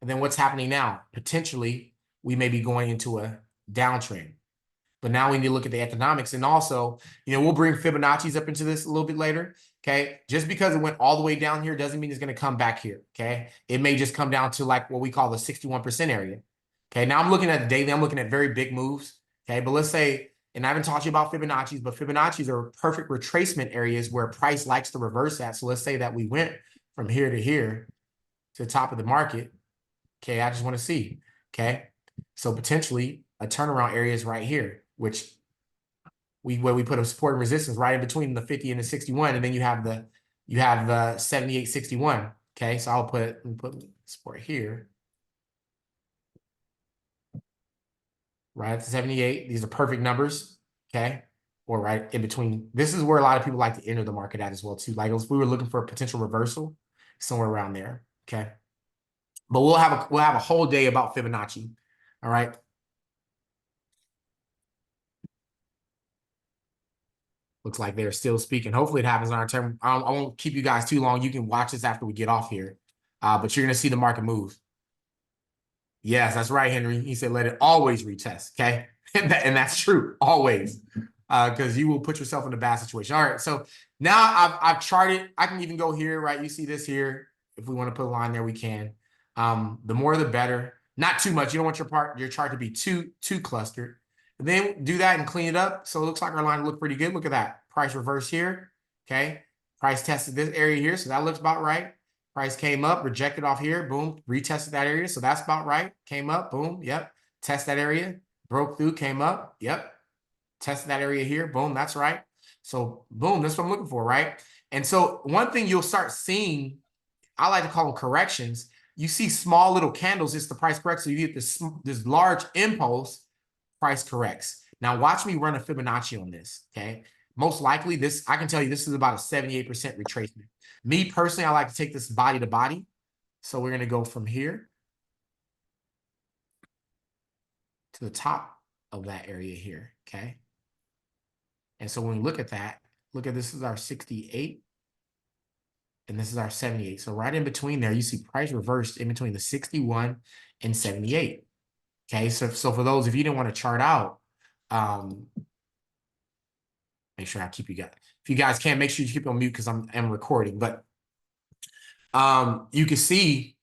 And then what's happening now? Potentially, we may be going into a downtrend. But now we need to look at the economics. And also, we'll bring Fibonacci's up into this a little bit later. Okay. Just because it went all the way down here doesn't mean it's going to come back here. Okay. It may just come down to like what we call the 61% area. Okay. Now I'm looking at the daily. I'm looking at very big moves. Okay. But let's say, and I haven't taught you about Fibonacci's, but Fibonacci's are perfect retracement areas where price likes to reverse at. So let's say that we went from here to here to the top of the market. Okay. I just want to see. Okay. So potentially a turnaround area is right here, which where we put a support and resistance right in between the 50 and the 61, and then you have the 78, 61. Okay, so I'll put support here, right at the 78. These are perfect numbers. Okay, or right in between. This is where a lot of people like to enter the market at as well too. Like if we were looking for a potential reversal, somewhere around there. Okay, but we'll have a whole day about Fibonacci. All right. Looks like they're still speaking. Hopefully it happens on our turn. I won't keep you guys too long. You can watch this after we get off here. But you're going to see the market move. Yes, that's right, Henry. He said, let it always retest. Okay. And that's true. Always. Because you will put yourself in a bad situation. All right. So now I've charted. I can even go here, right? You see this here. If we want to put a line there, we can. The more the better. Not too much. You don't want your chart to be too clustered. And then do that and clean it up. So it looks like our line look pretty good. Look at that. Price reverse here. Okay. Price tested this area here. So that looks about right. Price came up, rejected off here. Boom. Retested that area. So that's about right. Came up. Boom. Yep. Test that area. Broke through. Came up. Yep. Tested that area here. Boom. That's right. So boom. That's what I'm looking for. Right. And so one thing you'll start seeing, I like to call them corrections. You see small little candles. It's the price correct. So you get this large impulse. Price corrects. Now watch me run a Fibonacci on this, okay? Most likely I can tell you this is about a 78% retracement. Me personally, I like to take this body to body. So we're going to go from here to the top of that area here, okay? And so when we look at that, look at this is our 68 and this is our 78. So right in between there, you see price reversed in between the 61 and 78. Okay, so for those, if you didn't want to chart out, make sure I keep you guys. If you guys can't, make sure you keep it on mute because I'm recording. But you can see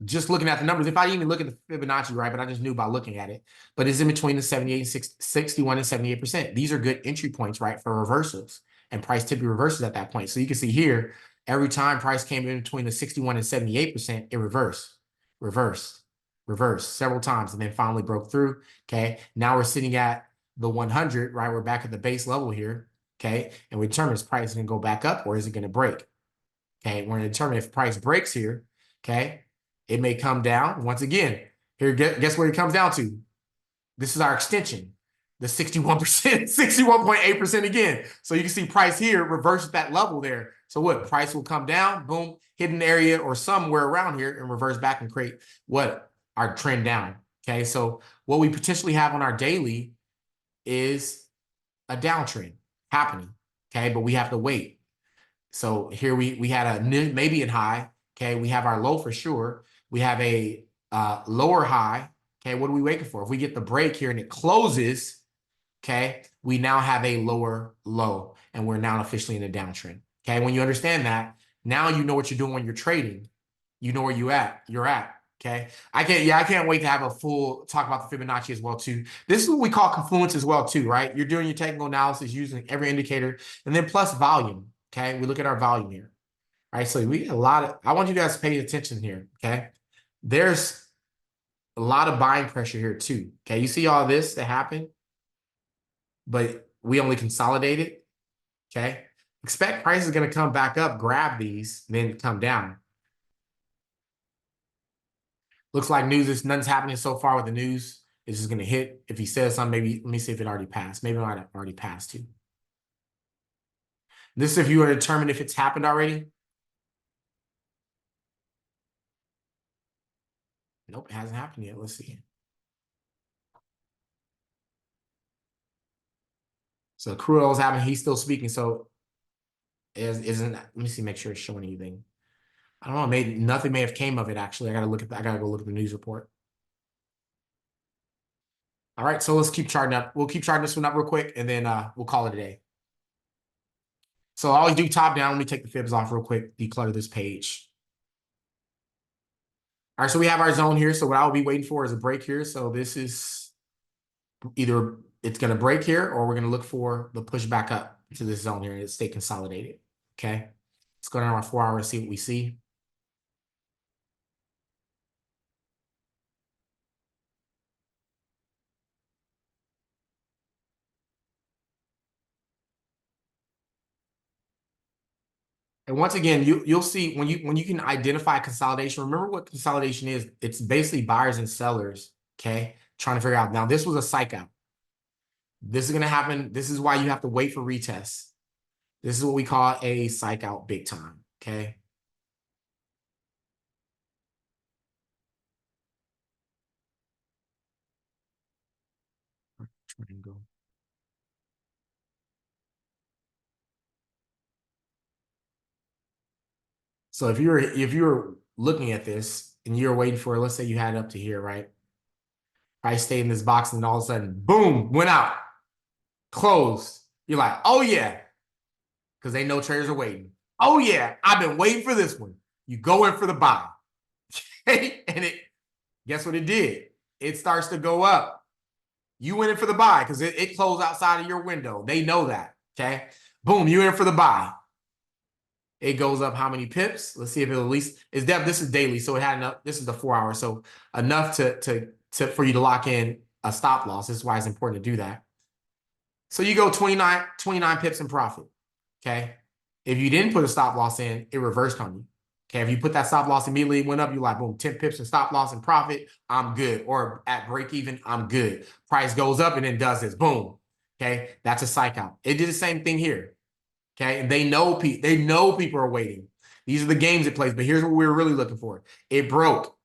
just looking at the numbers. If I didn't even look at the Fibonacci, right, but I just knew by looking at it. But it's in between the 78 and 61 and 78%. These are good entry points, right, for reversals. And price typically reverses at that point. So you can see here, every time price came in between the 61 and 78%, it reversed several times and then finally broke through. Okay. Now we're sitting at the 100, right? We're back at the base level here. Okay. And we determine is price going to go back up or is it going to break? Okay. We're going to determine if price breaks here. Okay. It may come down once again. Here, guess what it comes down to? This is our extension, the 61%, 61.8% again. So you can see price here reverses that level there. So what? Price will come down, boom, hidden area or somewhere around here and reverse back and create what? Our trend down. Okay, so what we potentially have on our daily is a downtrend happening. Okay, but we have to wait. So here we had maybe a high. Okay, we have our low for sure. We have a lower high. Okay, what are we waiting for? If we get the break here and it closes, okay, we now have a lower low and we're now officially in a downtrend. Okay, when you understand that, now you know what you're doing when you're trading. You know where you're at. Okay. I can't wait to have a full talk about the Fibonacci as well, too. This is what we call confluence as well, too, right? You're doing your technical analysis using every indicator and then plus volume. Okay. We look at our volume here. All right. So we get a lot of, I want you guys to pay attention here. Okay. There's a lot of buying pressure here, too. Okay. You see all this that happened, but we only consolidated. Okay. Expect price is going to come back up, grab these, then come down. Looks like nothing's happening so far with the news. It's just going to hit. If he says something, maybe, let me see if it already passed. Maybe it might have already passed too. This is if you want to determine if it's happened already. Nope, it hasn't happened yet. Let's see. So crude oil's happening. He's still speaking. So isn't, let me see, make sure it's showing anything. I don't know. Nothing may have came of it, actually. I got to go look at the news report. All right, so let's keep charting up. We'll keep charting this one up real quick, and then we'll call it a day. So I always do top down. Let me take the fibs off real quick, declutter this page. All right, so we have our zone here. So what I'll be waiting for is a break here. So this is either it's going to break here or we're going to look for the push back up to this zone here and stay consolidated. Okay, let's go down our 4 hour and see what we see. And once again, you'll see when you can identify consolidation. Remember what consolidation is. It's basically buyers and sellers, okay, trying to figure out. Now, this was a psych out. This is going to happen. This is why you have to wait for retests. This is what we call a psych out big time, okay? Triangle. So if you're looking at this and you're waiting for, let's say you had it up to here, right? I stayed in this box and all of a sudden, boom, went out, closed. You're like, oh yeah, because they know traders are waiting. Oh yeah, I've been waiting for this one. You go in for the buy. And guess what it did? It starts to go up. You went in for the buy because it closed outside of your window. They know that. Okay. Boom, you in for the buy. It goes up how many pips? Let's see if it at least is depth. This is daily, so it had enough. This is the 4 hour, so enough to for you to lock in a stop loss. This is why it's important to do that. So you go 29 pips in profit. Okay. If you didn't put a stop loss in, it reversed on you. Okay. If you put that stop loss immediately, it went up, you're like, boom, 10 pips and stop loss and profit, I'm good. Or at break even, I'm good. Price goes up and then does this. Boom. Okay. That's a psych out. It did the same thing here. Okay. And they know people are waiting. These are the games it plays. But here's what we were really looking for. It broke.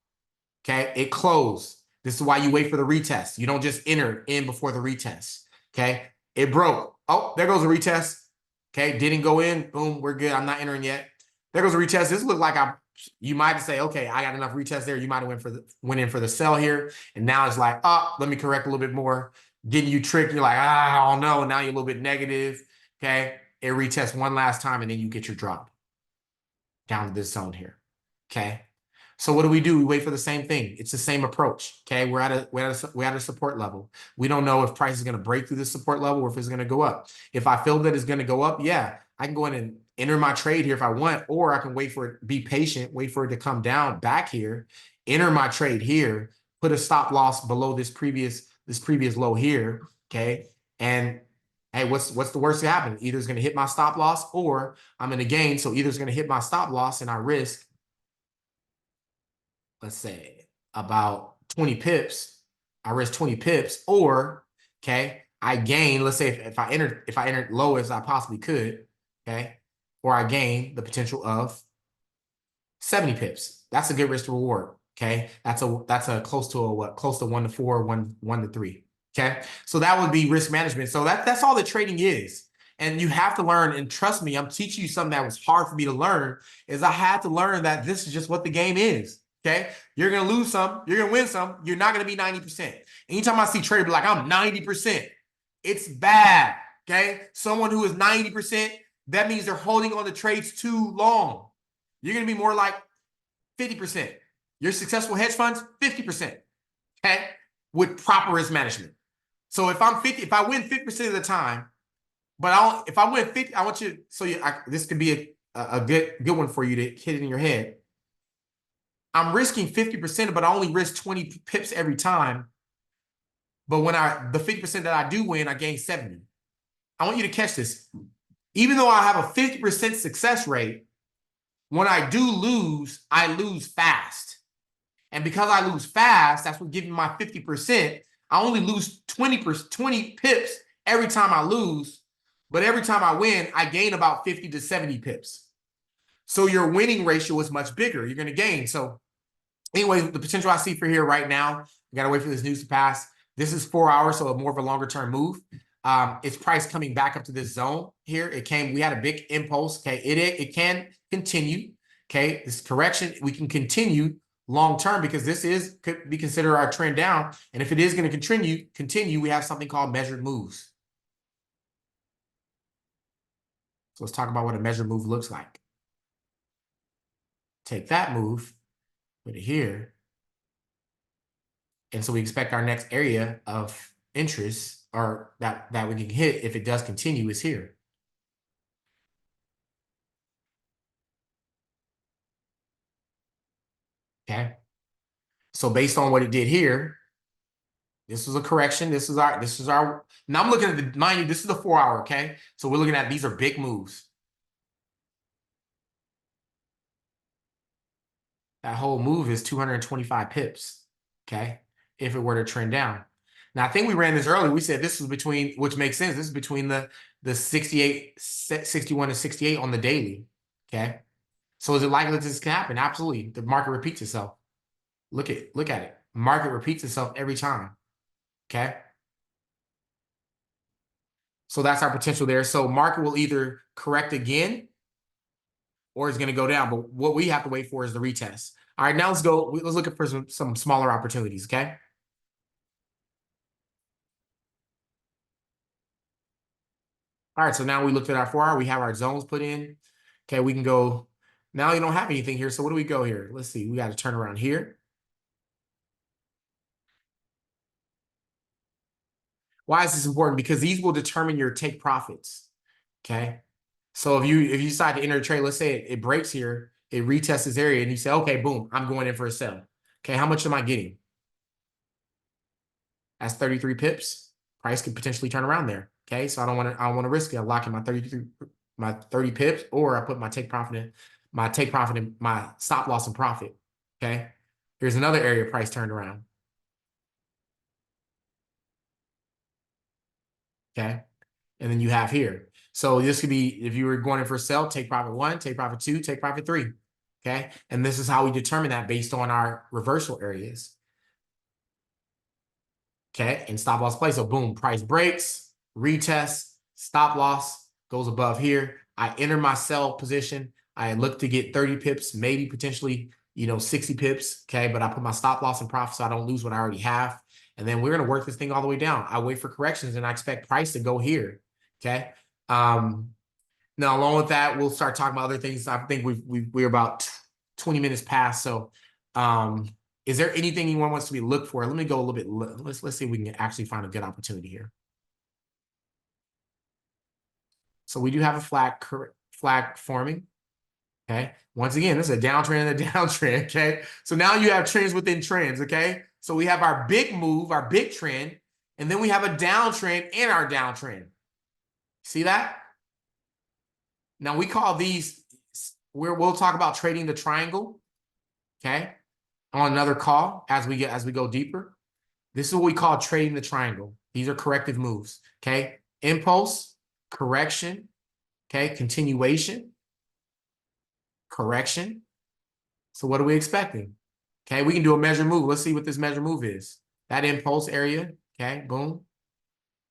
Okay. It closed. This is why you wait for the retest. You don't just enter in before the retest. Okay. It broke. Oh, there goes a retest. Okay. Didn't go in. Boom. We're good. I'm not entering yet. There goes a retest. This looked like you might say, okay, I got enough retest there. You might have went in for the sell here. And now it's like, oh, let me correct a little bit more. Getting you tricked. You're like, I don't know. Now you're a little bit negative. Okay. It retests one last time and then you get your drop down to this zone here. Okay. So what do? We wait for the same thing. It's the same approach. Okay. We're at a support level. We don't know if price is going to break through this support level or if it's going to go up. If I feel that it's going to go up, yeah, I can go in and enter my trade here if I want, or I can wait for it, be patient, wait for it to come down back here, enter my trade here, put a stop loss below this previous low here. Okay. And hey, what's the worst that happen? Either it's going to hit my stop loss or I'm going to gain. So either it's going to hit my stop loss and I risk, let's say, about 20 pips. I risk 20 pips, or okay, I gain. Let's say if I entered low as I possibly could, okay, or I gain the potential of 70 pips. That's a good risk to reward. Okay, that's a close to a what? Close to 1 to 4, 1 to 3. Okay, so that would be risk management. So that's all that trading is. And you have to learn, and trust me, I'm teaching you something that was hard for me to learn, is I had to learn that this is just what the game is. Okay, you're going to lose some, you're going to win some, you're not going to be 90%. Anytime I see traders be like, I'm 90%, it's bad. Okay, someone who is 90%, that means they're holding on to trades too long. You're going to be more like 50%. Your successful hedge funds, 50%, okay, with proper risk management. So if I win 50% of the time, but if I win 50, I want you, this could be a good one for you to hit it in your head. I'm risking 50%, but I only risk 20 pips every time. But when the 50% that I do win, I gain 70. I want you to catch this. Even though I have a 50% success rate, when I do lose, I lose fast. And because I lose fast, that's what gives me my 50%. I only lose 20 pips every time I lose. But every time I win, I gain about 50 to 70 pips. So your winning ratio is much bigger. You're going to gain. So anyway, the potential I see for here right now, we got to wait for this news to pass. This is 4 hours, so more of a longer term move. It's price coming back up to this zone here. We had a big impulse. Okay, it can continue. Okay, this correction, we can continue long term because this could be considered our trend down. And if it is going to continue, we have something called measured moves. So let's talk about what a measured move looks like. Take that move, put it here. And so we expect our next area of interest or that we can hit if it does continue is here. Okay. So based on what it did here, this was a correction. This is our, now I'm looking at the, mind you, this is the 4 hour. Okay. So we're looking at, these are big moves. That whole move is 225 pips. Okay. If it were to trend down. Now, I think we ran this earlier. We said this was between, which makes sense. This is between the 68, 61 and 68 on the daily. Okay. So is it likely that this can happen? Absolutely. The market repeats itself. Look at it. Market repeats itself every time. Okay. So that's our potential there. So market will either correct again or it's going to go down. But what we have to wait for is the retest. All right, now let's go. Let's look for some smaller opportunities. Okay. All right, so now we looked at our 4 hour. We have our zones put in. Okay, we can go. Now you don't have anything here. So what do we go here? Let's see. We got to turn around here. Why is this important? Because these will determine your take profits. Okay. So if you decide to enter a trade, let's say it breaks here, it retests this area, and you say, okay, boom, I'm going in for a sell. Okay, how much am I getting? That's 33 pips. Price could potentially turn around there. Okay, so I don't want to risk it. I lock in my 30 pips, or I put my take profit in my stop loss and profit. Okay, here's another area price turned around. Okay, and then you have here. So this could be, if you were going in for a sell, take profit 1, take profit 2, take profit 3. Okay, and this is how we determine that based on our reversal areas. Okay, and stop loss play. So boom, price breaks, retest, stop loss goes above here. I enter my sell position. I look to get 30 pips, maybe potentially, 60 pips. Okay, but I put my stop loss in profit so I don't lose what I already have. And then we're going to work this thing all the way down. I wait for corrections and I expect price to go here. Okay. Now, along with that, we'll start talking about other things. I think we're about 20 minutes past. So, is there anything anyone wants to be looked for? Let me go a little bit. Let's see if we can actually find a good opportunity here. So we do have a flag forming. Okay. Once again, this is a downtrend and a downtrend. Okay. So now you have trends within trends. Okay. So we have our big move, our big trend, and then we have a downtrend in our downtrend. See that? Now we call these, we'll talk about trading the triangle. Okay. On another call as we go deeper. This is what we call trading the triangle. These are corrective moves. Okay. Impulse, correction, okay, continuation, correction. So what are we expecting? Okay, we can do a measure move. Let's see what this measure move is. That impulse area, okay, boom.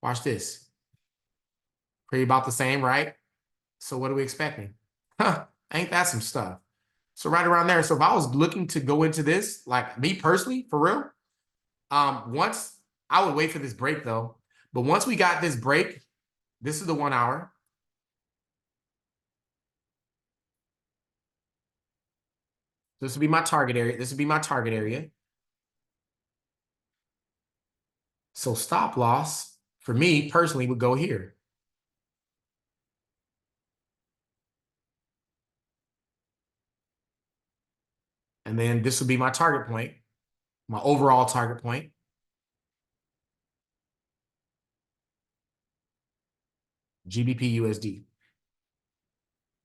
Watch this. Pretty about the same, right? So what are we expecting? Huh, ain't that some stuff? So right around there. So if I was looking to go into this, like me personally, for real, once I would wait for this break though. But once we got this break, this is the 1 hour. This would be my target area. This would be my target area. So stop loss for me personally would go here. And then this would be my target point, my overall target point. GBP USD.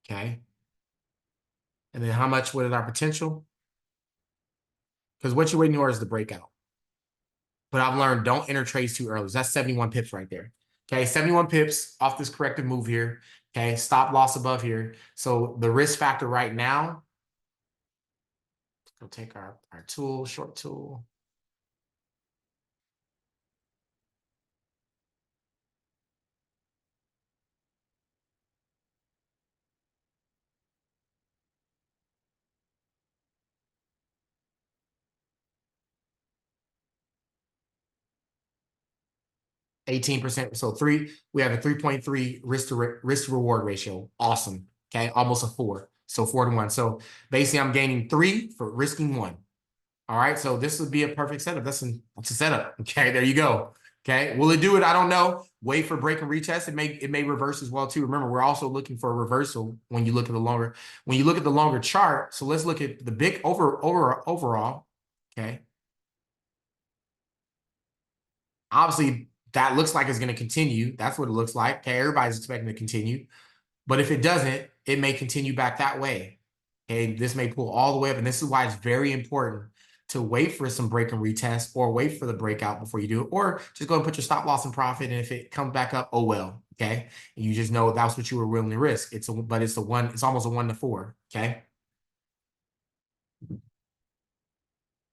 Okay. And then how much what is our potential? Because what you're waiting for is the breakout. But I've learned don't enter trades too early. So that's 71 pips right there. Okay, 71 pips off this corrective move here. Okay, stop loss above here. So the risk factor right now, we'll take our tool, short tool. 18%. So we have a 3.3 risk to reward ratio. Awesome. Okay, almost a 4. So 4-to-1. So basically, I'm gaining 3 for risking 1. All right, so this would be a perfect setup. That's a setup. Okay, there you go. Okay, will it do it? I don't know. Wait for break and retest. It may reverse as well too. Remember, we're also looking for a reversal when you look at the longer chart. So let's look at the big overall. Okay, obviously that looks like it's going to continue. That's what it looks like. Okay, everybody's expecting to continue, but if it doesn't, it may continue back that way. Okay, this may pull all the way up, and this is why it's very important to wait for some break and retest or wait for the breakout before you do it, or just go and put your stop loss in profit. And if it comes back up, oh well. Okay, and you just know that's what you were willing to risk. It's almost a 1-to-4. Okay.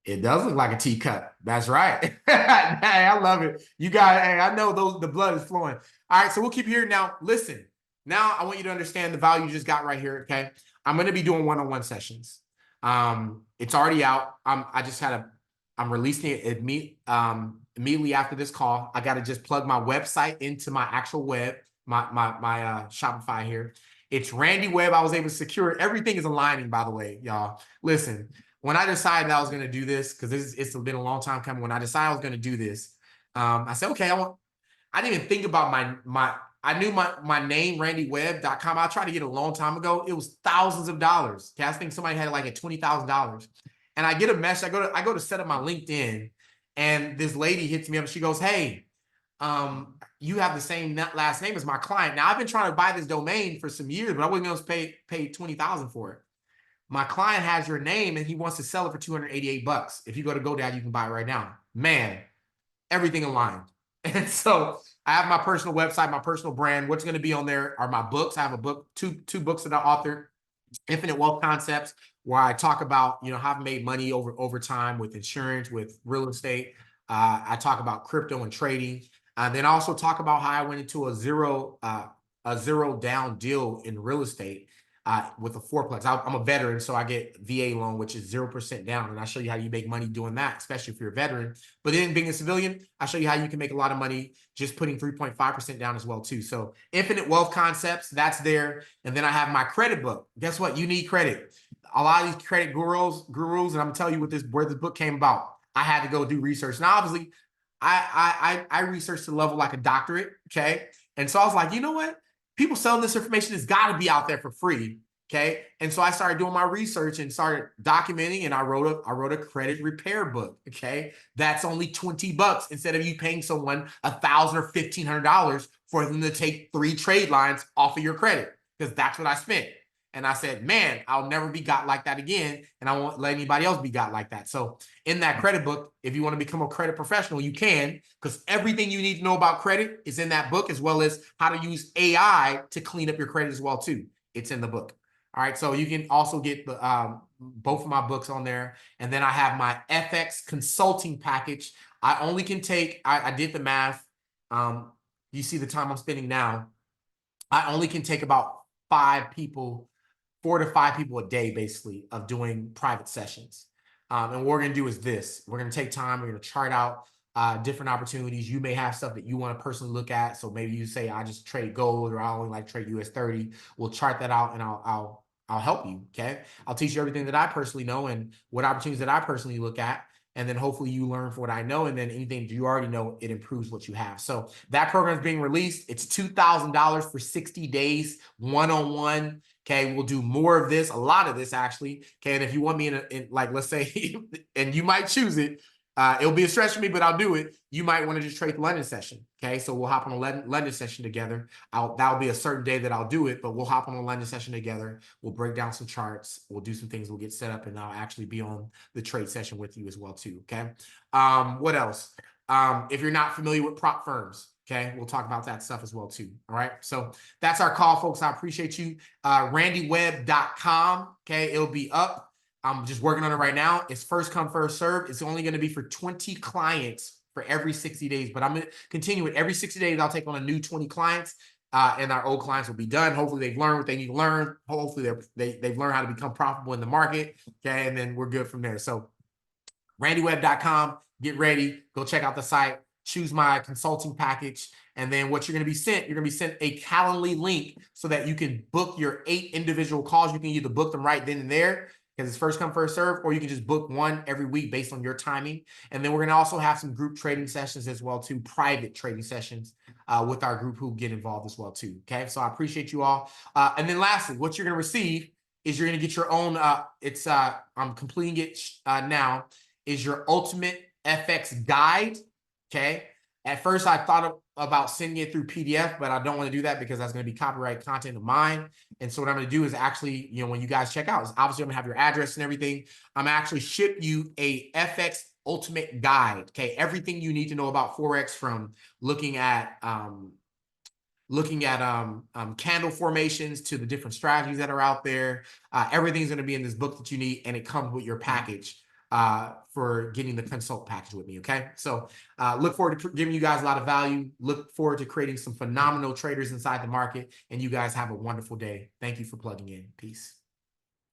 It does look like a teacup. That's right. Hey, I love it. You got it. Hey, I know the blood is flowing. All right, so we'll keep here now. Listen, now I want you to understand the value you just got right here. Okay, I'm going to be doing one-on-one sessions. It's already out. I'm releasing it immediately after this call. I got to just plug my website into my actual web, my Shopify here. It's Randy Webb. I was able to secure it. Everything is aligning, by the way, y'all. Listen. When I decided I was going to do this, because it's been a long time coming, when I decided I was going to do this, I said, okay, I didn't even think about I knew my name, randywebb.com. I tried to get it a long time ago. It was thousands of dollars. Okay, I think somebody had it like at $20,000. And I get a message. I go to set up my LinkedIn, and this lady hits me up. She goes, hey, you have the same last name as my client. Now, I've been trying to buy this domain for some years, but I wasn't going to pay $20,000 for it. My client has your name and he wants to sell it for $288. If you go to GoDaddy, you can buy it right now. Man, everything aligned. And so I have my personal website, my personal brand. What's going to be on there are my books. I have a book, two books that I authored. Infinite Wealth Concepts, where I talk about, how I've made money over time with insurance, with real estate. I talk about crypto and trading. Then I also talk about how I went into a zero down deal in real estate with a fourplex. I'm a veteran, so I get VA loan, which is 0% down. And I show you how you make money doing that, especially if you're a veteran. But then being a civilian, I show you how you can make a lot of money just putting 3.5% down as well too. So Infinite Wealth Concepts, that's there. And then I have my credit book. Guess what? You need credit. A lot of these credit gurus, and I'm telling you where this book came about. I had to go do research. Now, obviously, I researched to the level like a doctorate, okay? And so I was like, you know what? People selling this information has got to be out there for free. Okay. And so I started doing my research and started documenting, and I wrote a credit repair book. Okay. That's only $20 instead of you paying someone $1,000 or $1,500 for them to take 3 trade lines off of your credit, because that's what I spent. And I said, man, I'll never be got like that again. And I won't let anybody else be got like that. So in that credit book, if you want to become a credit professional, you can, because everything you need to know about credit is in that book, as well as how to use AI to clean up your credit as well too. It's in the book. All right. So you can also get both of my books on there. And then I have my FX consulting package. I only can take, I did the math. You see the time I'm spending now. I only can take about 4 to 5 people a day, basically, of doing private sessions. And what we're going to do is this. We're going to take time. We're going to chart out different opportunities. You may have stuff that you want to personally look at. So maybe you say, I just trade gold, or I only like trade US 30. We'll chart that out, and I'll I'll help you. Okay. I'll teach you everything that I personally know and what opportunities that I personally look at. And then hopefully you learn from what I know. And then anything that you already know, it improves what you have. So that program is being released. It's $2,000 for 60 days, one-on-one. Okay. We'll do more of this, a lot of this actually. Okay. And if you want me in like, let's say, and you might choose it, it'll be a stretch for me, but I'll do it. You might want to just trade the London session. Okay. So we'll hop on a London session together. That'll be a certain day that I'll do it, but we'll hop on a London session together. We'll break down some charts. We'll do some things. We'll get set up and I'll actually be on the trade session with you as well too. Okay. What else? If you're not familiar with prop firms, okay, we'll talk about that stuff as well too. All right. So that's our call, folks. I appreciate you. randyweb.com. Okay. It'll be up. I'm just working on it right now. It's first come, first serve. It's only going to be for 20 clients for every 60 days, but I'm going to continue it. Every 60 days, I'll take on a new 20 clients, and our old clients will be done. Hopefully they've learned what they need to learn. Hopefully they've learned how to become profitable in the market. Okay. And then we're good from there. So randyweb.com, get ready, go check out the site, choose my consulting package. And then what you're going to be sent, you're going to be sent a Calendly link so that you can book your 8 individual calls. You can either book them right then and there, because it's first come, first serve, or you can just book one every week based on your timing. And then we're going to also have some group trading sessions as well too, private trading sessions with our group who get involved as well too. Okay, so I appreciate you all. And then lastly, what you're going to receive is you're going to get your own, I'm completing it now, is your ultimate FX guide. Okay. At first, I thought about sending it through PDF, but I don't want to do that because that's going to be copyright content of mine. And so what I'm going to do is actually, when you guys check out, is obviously I'm going to have your address and everything. I'm going to actually ship you a FX ultimate guide. Okay. Everything you need to know about Forex, from looking at candle formations to the different strategies that are out there. Everything's going to be in this book that you need, and it comes with your package for getting the consult package with me. Okay. So look forward to giving you guys a lot of value. Look forward to creating some phenomenal traders inside the market, and you guys have a wonderful day. Thank you for plugging in. Peace.